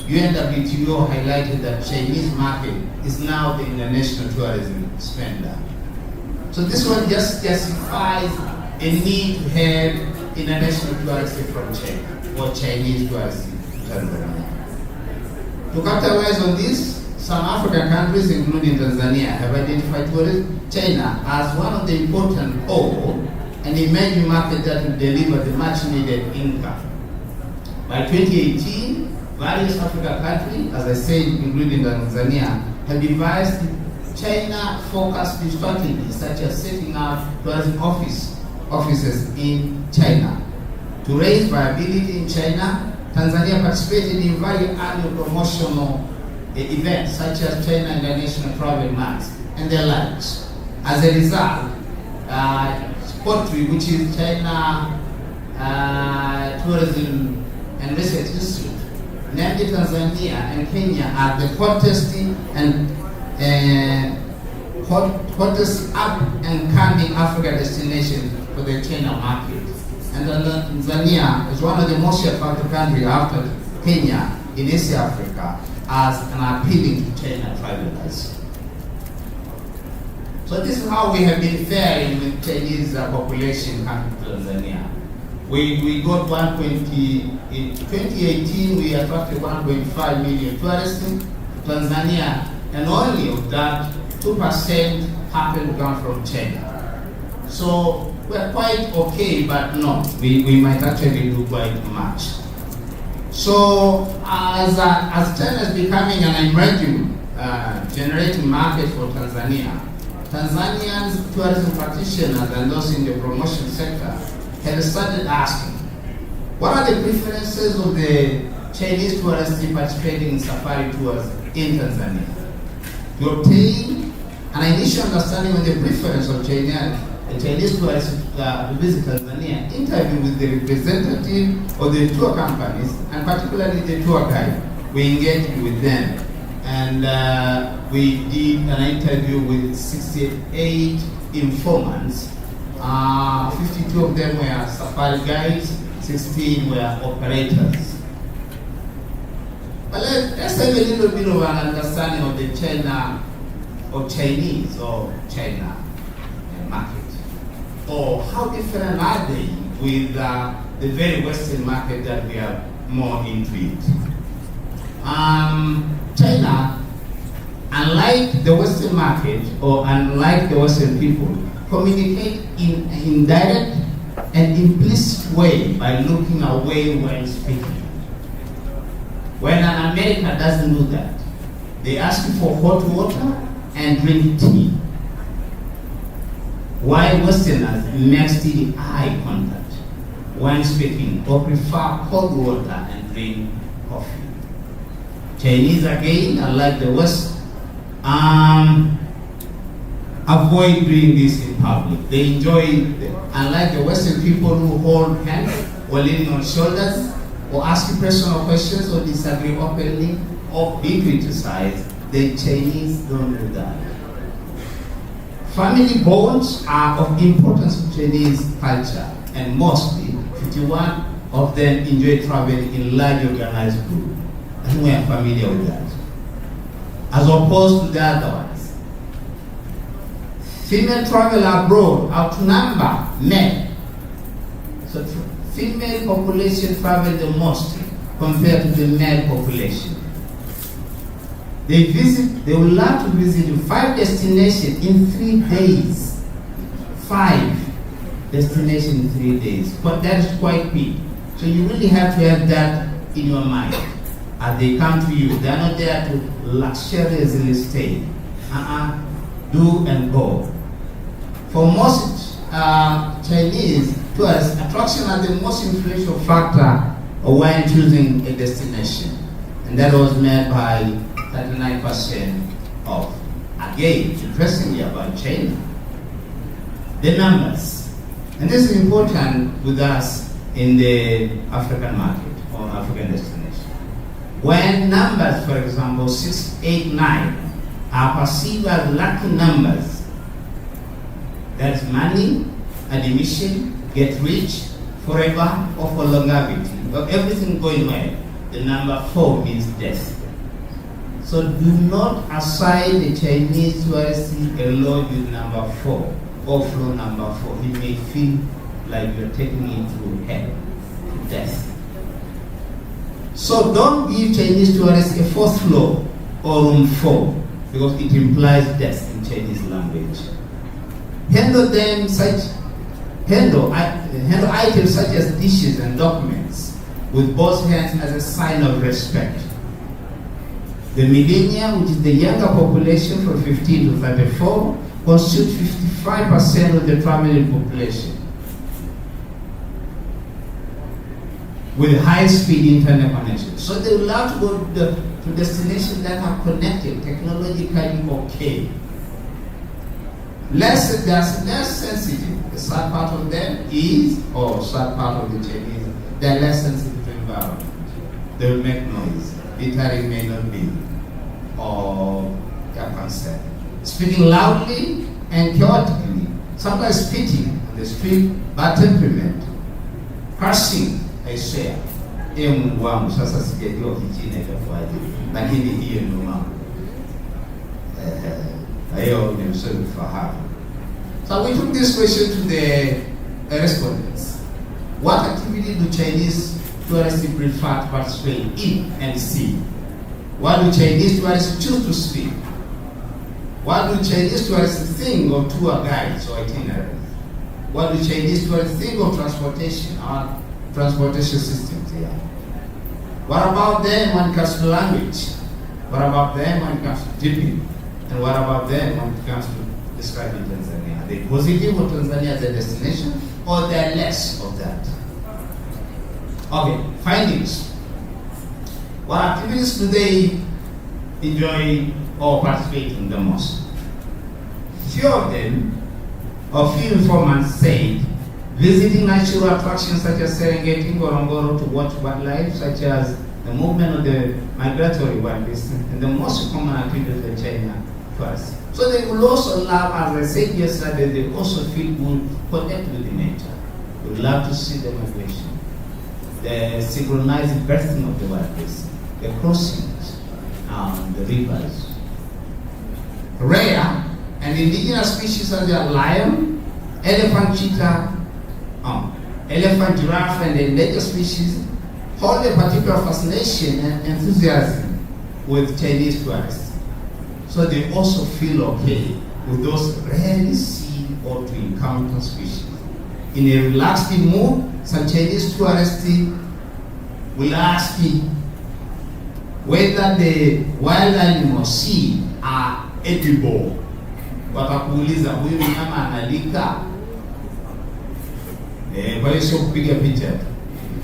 UNWTO highlighted that Chinese market is now the international tourism spender. So this one just justifies a need to have international tourists from China or Chinese tourists to Tanzania. To capitalize on this, some African countries, including Tanzania, have identified China as one of the important core and emerging market that will deliver the much-needed income. By 2018, various African countries, as I said, including Tanzania, have devised China-focused strategies, such as setting up tourism offices in China. To raise viability in China, Tanzania participated in various annual promotional events, such as China International Travel Month and the likes. As a result, SPOTRI, which is China Tourism and Research Institute, named Tanzania and Kenya are the hottest up and coming Africa destination for the China market. And Tanzania is one of the most attractive countries after Kenya in East Africa as an appealing to China travelers. So this is how we have been faring with Chinese population coming to Tanzania. We got in 2018 we attracted 1.5 million tourists to Tanzania, and only of that 2% happened to come from China. So we're quite okay, but no, we might actually do quite much. So as China is becoming an emerging generating market for Tanzania, Tanzanian tourism practitioners and those in the promotion sector have started asking, what are the preferences of the Chinese tourists participating in safari tours in Tanzania? To obtain an initial understanding of the preference of Chinese tourists to visit Tanzania, interview with the representative of the tour companies, and particularly the tour guide. We engaged with them, and we did an interview with 68 informants. 52 of them were safari guides, 16 were operators. But let's have a little bit of an understanding of the Chinese market. Or how different are they with the very Western market that we are more into it? China, unlike the Western market or unlike the Western people, communicate in an indirect and implicit way by looking away when speaking. When an American doesn't do that, they ask you for hot water and drink tea. While Westerners make steady eye contact when speaking or prefer cold water and drink coffee. Chinese, again, unlike the West, avoid doing this in public. They enjoy, unlike the Western people who hold hands or leaning on shoulders or ask personal questions or disagree openly or be criticized, the Chinese don't do that. Family bonds are of importance to Chinese culture, and mostly 51 of them enjoy traveling in large organized groups, and we are familiar with that. As opposed to the other ones. Female travel abroad outnumber men. So female population travel the most compared to the male population. They would love to visit 5 destinations in 3 days. 5 destinations in 3 days. But that is quite big. So you really have to have that in your mind as they come to you. They are not there to luxuriously stay. Do and go. For most Chinese tourists, attraction are the most influential factor when choosing a destination. And that was made by 39% of. Again, interestingly about China, the numbers. And this is important with us in the African market or African destination. When numbers, for example, 6, 8, 9, are perceived as lucky numbers, that's money, admission, get rich, forever, or for longevity, or everything going well. The number 4 means death. So do not assign the Chinese tourist alone with number 4, or floor number 4. He may feel like you're taking him to hell, to death. So don't give Chinese tourists a 4th floor or room 4, because it implies death in Chinese language. Handle items such as dishes and documents with both hands as a sign of respect. The millennial, which is the younger population from 15 to 34, constitute 55% of the traveling population. With high-speed internet connection. So they would love to go to destinations that are connected, technologically okay. They're less sensitive. The sad part of them is, or sad part of the Chinese, they're less sensitive to environment. They will make noise. Littering may not be, or their concern. Speaking loudly and chaotically, sometimes spitting on the street, bad temperament, cursing, I swear. Mungu wangu sasa sijajua Kichina itakuwaje, lakini hiyo ndio mambo. Hiyo ni msuri kufahamu. So we took this question to the respondents. What activity do Chinese tourists prefer to participate in and see? What do Chinese tourists choose to speak? What do Chinese tourists think of tour guides or itineraries? What do Chinese tourists think of transportation or transportation systems here? What about them when it comes to language? What about them when it comes to dipping? And what about them when it comes to describing Tanzania? Are they positive of Tanzania as a destination, or they're less of that? Okay, findings. What activities do they enjoy or participate in the most? Few of them, or few informants said, visiting natural attractions such as Serengeti, Ngorongoro to watch wildlife, such as the movement of the migratory wildlife, and the most common activity in China first. So they will also love, as I said yesterday, they also feel good, connect with the nature. They would love to see the migration, the synchronized birthing of the wildlife, the crossings, the rivers. Rare and indigenous species are the lion, elephant, cheetah, elephant, giraffe, and the endangered species hold a particular fascination and enthusiasm with Chinese tourists. So they also feel okay with those rarely seen or to encounter species. In a relaxed mood, some Chinese tourists will ask me whether the wild animals seen are edible. Watakuuliza huyu mnyama analika. Kwa hiyo sio kupiga picha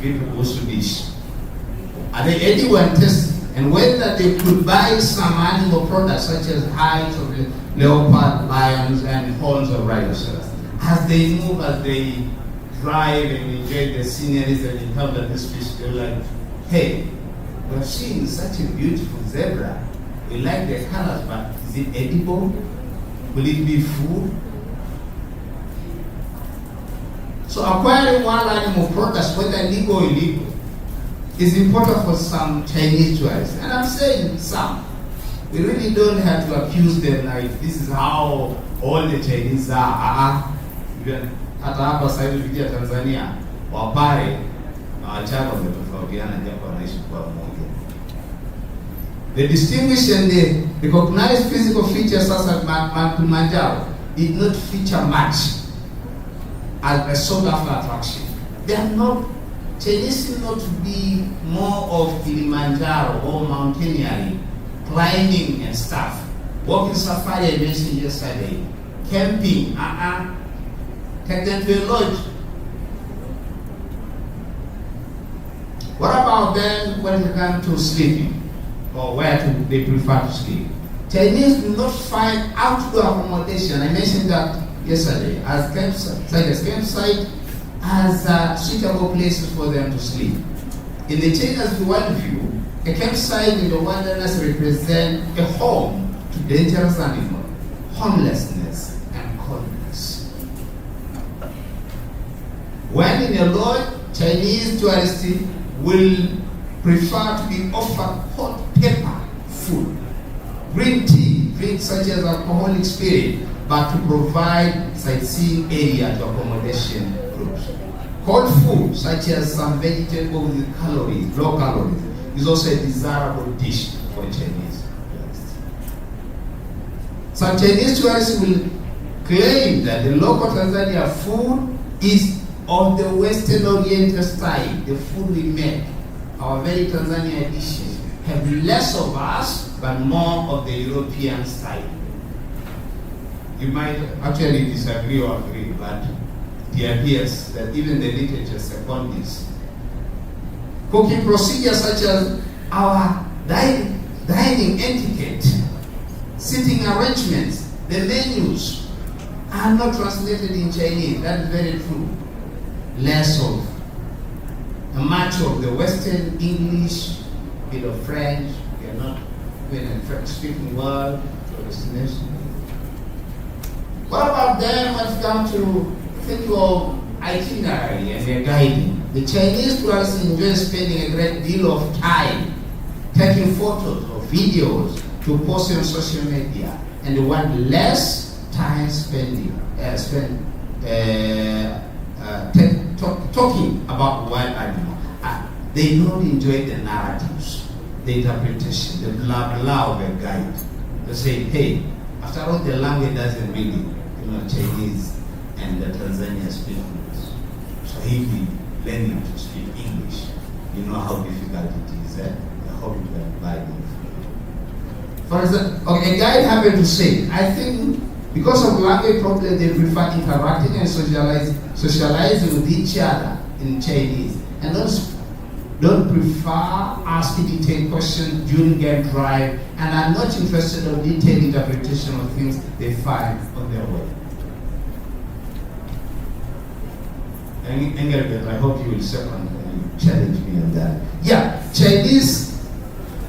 vitu kuhusu dish. Are they edible and tasty? And whether they could buy some animal products such as hides of leopard, lions, and horns of rhinoceros. As they move, as they drive and enjoy the sceneries and encounter the species, they're like, hey, we're seeing such a beautiful zebra. We like the colors, but is it edible? Will it be food? So acquiring wild animal products, whether legal or illegal, is important for some Chinese tourists. And I'm saying some. We really don't have to accuse them like this is how all the Chinese are. Hata hapa sasa hivi vijana Tanzania wapare na Wachaga wametofautiana japo wanaishi kwa pamoja. The distinguished and the recognized physical features such as Kilimanjaro did not feature much as a sought-after attraction. They are not, Chinese seem not to be more of Kilimanjaro or mountaineering, climbing and stuff. Walking safari I mentioned yesterday. Camping, take them to a lodge. What about then when it comes to sleeping? Or where they prefer to sleep? Chinese do not find outdoor accommodation. I mentioned that yesterday as campsite as suitable places for them to sleep. In the China's worldview, a campsite in the wilderness represents a home to dangerous animals, homelessness, and coldness. When in a lodge, Chinese tourists will prefer to be offered hot pepper food, green tea, drinks such as alcoholic spirit, but to provide sightseeing area to accommodation groups. Cold food, such as some vegetables with calories, low calories, is also a desirable dish for Chinese tourists. Some Chinese tourists will claim that the local Tanzania food is of the Western Oriental style, the food we make. Our very Tanzania dishes have less of us, but more of the European style. You might actually disagree or agree, but it appears that even the literature second this. Cooking procedures such as our dining etiquette, sitting arrangements, the menus are not translated in Chinese. That is very true. Less of a much of the Western English, bit of French. We are not in a French-speaking world for destination. What about them when it comes to think of itinerary and their guiding? The Chinese tourists enjoy spending a great deal of time taking photos or videos to post on social media, and they want less time talking about wild animals. They don't enjoy the narratives, the interpretation, the blah blah of a guide. They say, hey, after all, the language doesn't really, Chinese and the Tanzania speak English. So he be learning to speak English. You know how difficult it is. I hope you can buy it. For example, a guide happened to say, I think because of language problem, they prefer interacting and socializing with each other in Chinese, and don't prefer asking detailed questions during game drive, and are not interested in detailed interpretation of things they find on their way. Engelbert, I hope you will second and challenge me on that. Yeah, Chinese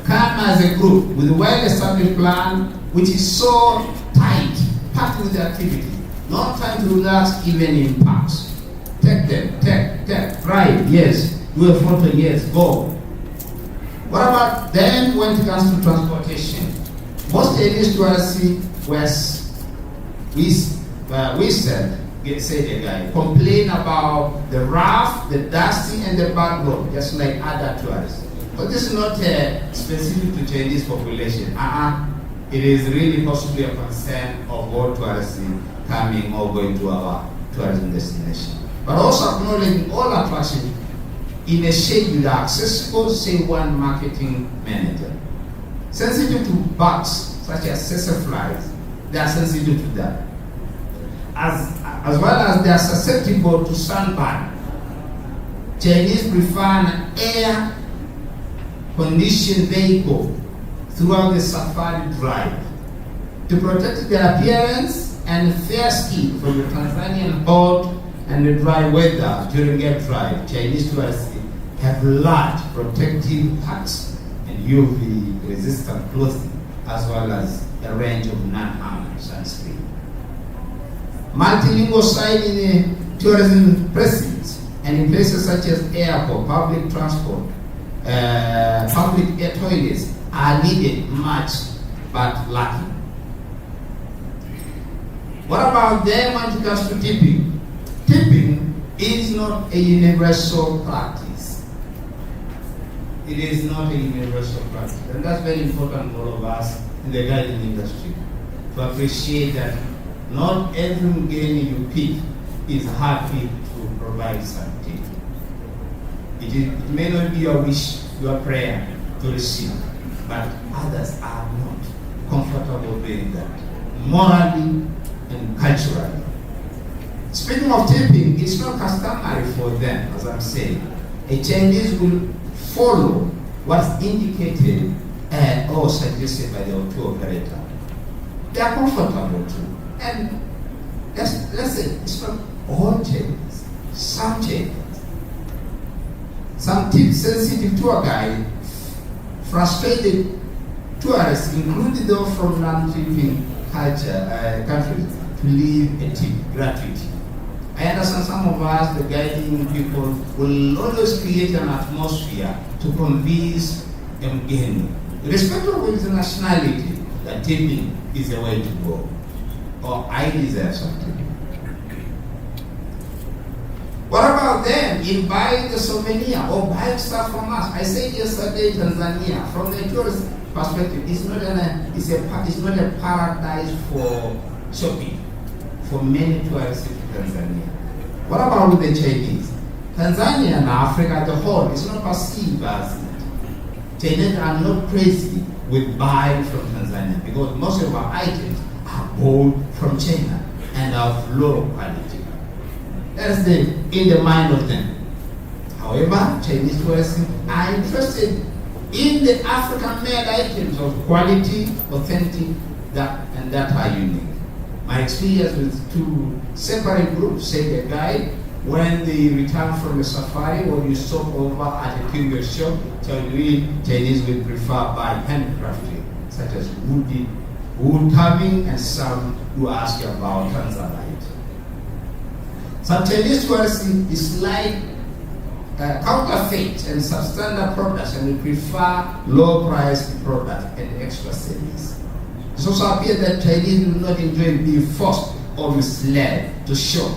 come as a group with a well-established plan, which is so tight, packed with activity, not time to relax even in parks. Take them, drive, yes, do a photo, yes, go. What about then when it comes to transportation? Most Chinese tourists complain about the rough, the dusty, and the bad road, just like other tourists. But this is not specific to Chinese population. It is really possibly a concern of all tourists coming or going to our tourism destination. But also acknowledging all attractions in a schedule that accessible, say one marketing manager. Sensitive to bugs, such as sassaflies, they are sensitive to that. As well as they are susceptible to sunburn. Chinese prefer an air-conditioned vehicle throughout the safari drive to protect their appearance and fair skin from the Tanzanian hot and the dry weather during their drive. Chinese tourists have large protective hats and UV-resistant clothing, as well as a range of non-harming sunscreen. Multilingual sign in tourism precincts and in places such as airport, public transport, public air toilets are needed much, but lacking. What about them when it comes to tipping? Tipping is not a universal practice. it is not a universal practice. And that's very important for all of us in the guiding industry to appreciate that not every Mgeni you pick is happy to provide something. It may not be your wish, your prayer to receive, but others are not comfortable doing that, morally and culturally. Speaking of tipping, it's not customary for them, as I'm saying. A Chinese will follow what's indicated or suggested by the tour operator. They are comfortable too. And let's say it's not all Chinese, some Chinese. Some tip-sensitive tour guide frustrated tourists, including those from non-tipping countries, to leave a tip gratuity. I understand some of us, the guiding people, will always create an atmosphere to convince a Mgeni, irrespective of his nationality, that tipping is the way to go, or I deserve something. What about them in buying the souvenir or buying stuff from us? I said yesterday, Tanzania, from the tourist perspective, it's not a paradise for shopping for many tourists in Tanzania. What about with the Chinese? Tanzania and Africa as a whole is not perceived as it. Chinese are not crazy with buying from Tanzania because most of our items are bought from China and of low quality. That's in the mind of them. However, Chinese tourists are interested in the African-made items of quality, authentic, that are unique. My experience with two separate groups, say the guide, when they return from a safari or you stop over at a curious shop, Chinese will prefer buying handcrafted, such as wood carving, and some who ask about Tanzanite. Some Chinese tourists dislike counterfeit and substandard products and they prefer low-priced products and extra service. It also appears that Chinese will not enjoy being forced or misled to shop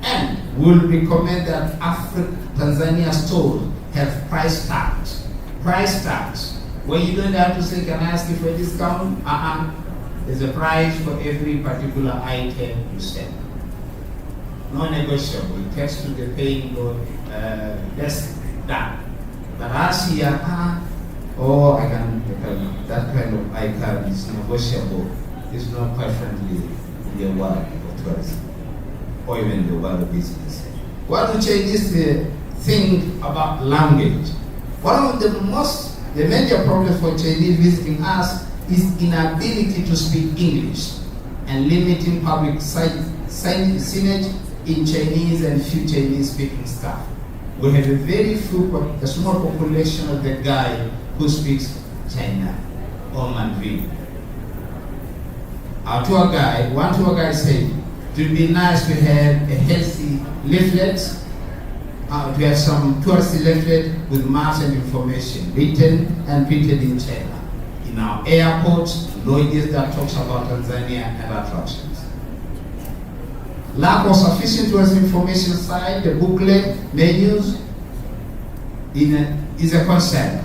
and will recommend that Tanzania stores have price tags. Price tags, where you don't have to say, can I ask you for a discount? There's a price for every particular item you sell. Non-negotiable. It takes to the paying load, that's that. But as here, I can, that kind of item is negotiable. It's not quite friendly in the world of tourism, or even the world of business. What do Chinese think about language? One of the major problems for Chinese visiting us is inability to speak English and limiting public signage in Chinese and few Chinese-speaking staff. We have a small population of the guy who speaks China or Mandarin. One tour guide said, it would be nice to have a healthy leaflet, to have some tourist leaflet with maps and information written and printed in China. In our airports, lodges that talks about Tanzania and attractions. Lack of sufficient tourist information site, the booklet, menus, is a concern.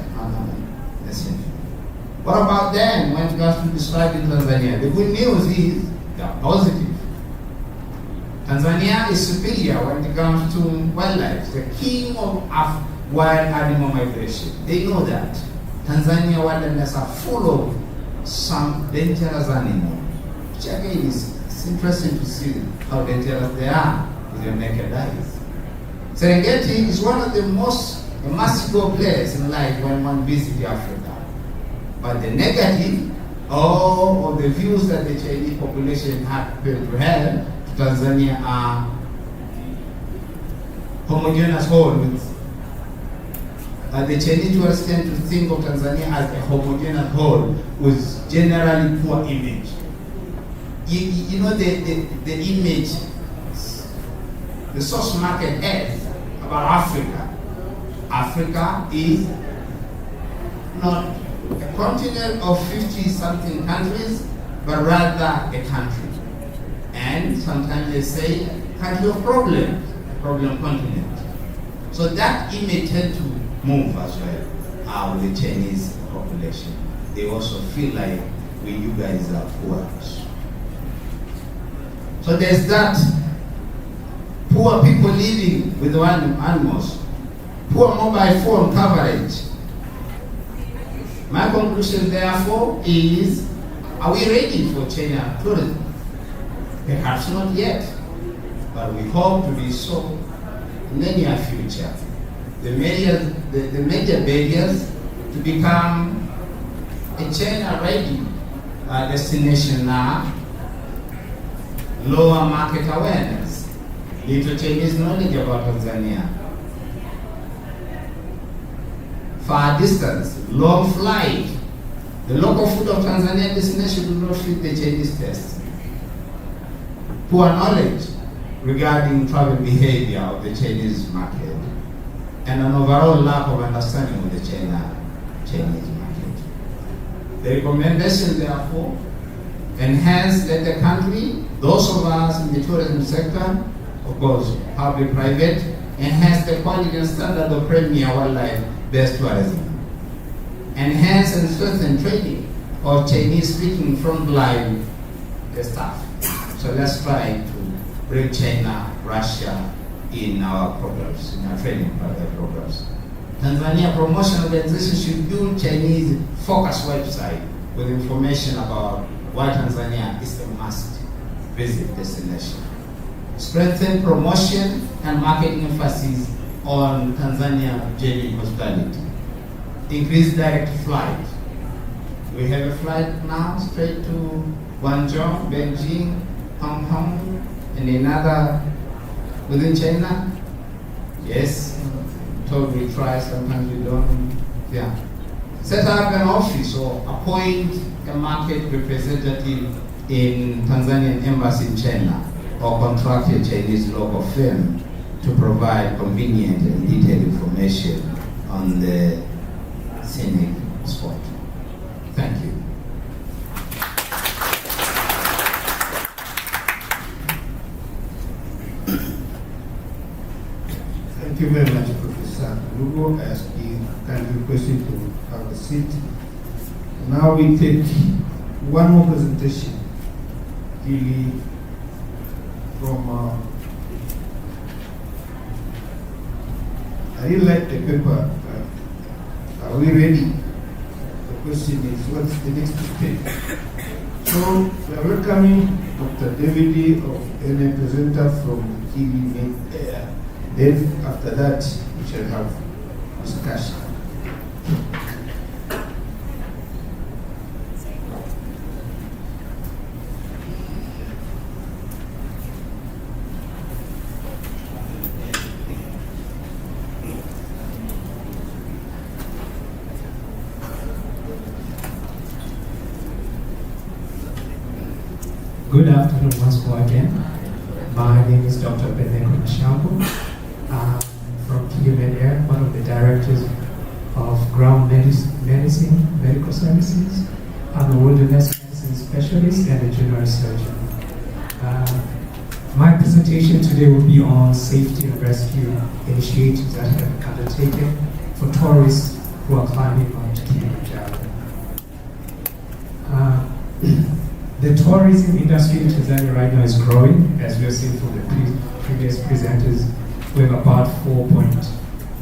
What about them when it comes to describing Tanzania? The good news is they are positive. Tanzania is superior when it comes to wildlife, the king of wild animal migration. They know that. Tanzania wilderness are full of some dangerous animals, which again it's interesting to see how dangerous they are with their naked eyes. Serengeti is one of the most must-go places in life when one visits Africa. But the negative, or the views that the Chinese population happen to have to Tanzania are homogeneous whole. The Chinese tourists tend to think of Tanzania as a homogeneous whole with generally poor image. You know the image the source market has about Africa. Africa is not a continent of 50-something countries, but rather a country. And sometimes they say country of problems, a problem continent. So that image tend to move as well. with the Chinese population. They also feel like you guys are poor. So there's that. Poor people living with animals. Poor mobile phone coverage. My conclusion, therefore, is, are we ready for China tourism? Perhaps not yet, but we hope to be so in the near future. The major barriers to become a China-ready destination are lower market awareness, little Chinese knowledge about Tanzania, far distance, long flight. The local food of Tanzania destination do not fit the Chinese taste. Poor knowledge regarding travel behavior of the Chinese market, and an overall lack of understanding of the Chinese market. The recommendation, therefore, enhance that the country, those of us in the tourism sector, of course, public-private, enhance the quality and standard of premier wildlife-based tourism. Enhance and strengthen training of Chinese-speaking frontline staff. So let's try to bring China, Russia in our programs, in our training programs. Tanzania Promotion Organization should build Chinese focus website with information about why Tanzania is a must-visit destination. Strengthen promotion and marketing emphasis on Tanzania genuine hospitality. Increase direct flight. We have a flight now straight to Guangzhou, Beijing, Hong Kong, and another within China. Yes, told we try, sometimes we don't. Yeah. Set up an office or appoint a market representative in Tanzanian embassy in China, or contract a Chinese local firm to provide convenient and detailed information on the scenic spot. Thank you. Thank you very much, Professor Lugo. I ask you kindly request you to have a seat. Now we take one more presentation, really from I really like the paper. Are we ready? The question is, what's the next step? So we are welcoming Dr. David of NA presenter from TV. Then after that, we shall have discussion. Good afternoon once more again. My name is Dr. Beneko Mashambo. I'm from KUMED Air, one of the directors of ground medicine, medical services. I'm a wilderness medicine specialist and a general surgeon. My presentation today will be on safety and rescue initiatives that have been undertaken for tourists who are climbing Mount Kilimanjaro. The tourism industry in Tanzania right now is growing, as we have seen from the previous presenters. We have about 4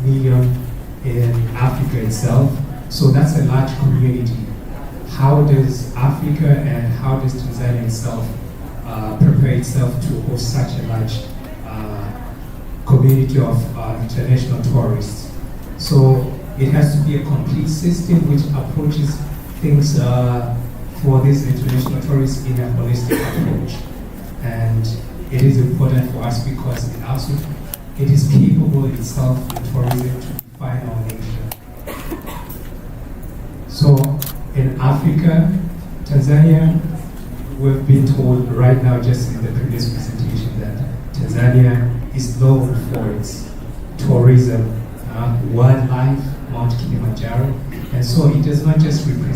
million in Africa itself, so that's a large community. How does Africa and how does Tanzania itself prepare itself to host such a large community of international tourists? So it has to be a complete system which approaches things for these international tourists in a holistic approach. And it is important for us because it is capable itself in tourism to define our nation. So in Africa, Tanzania, we've been told right now just in the previous presentation that Tanzania is known for its tourism, wildlife, Mount Kilimanjaro, and so it does not just represent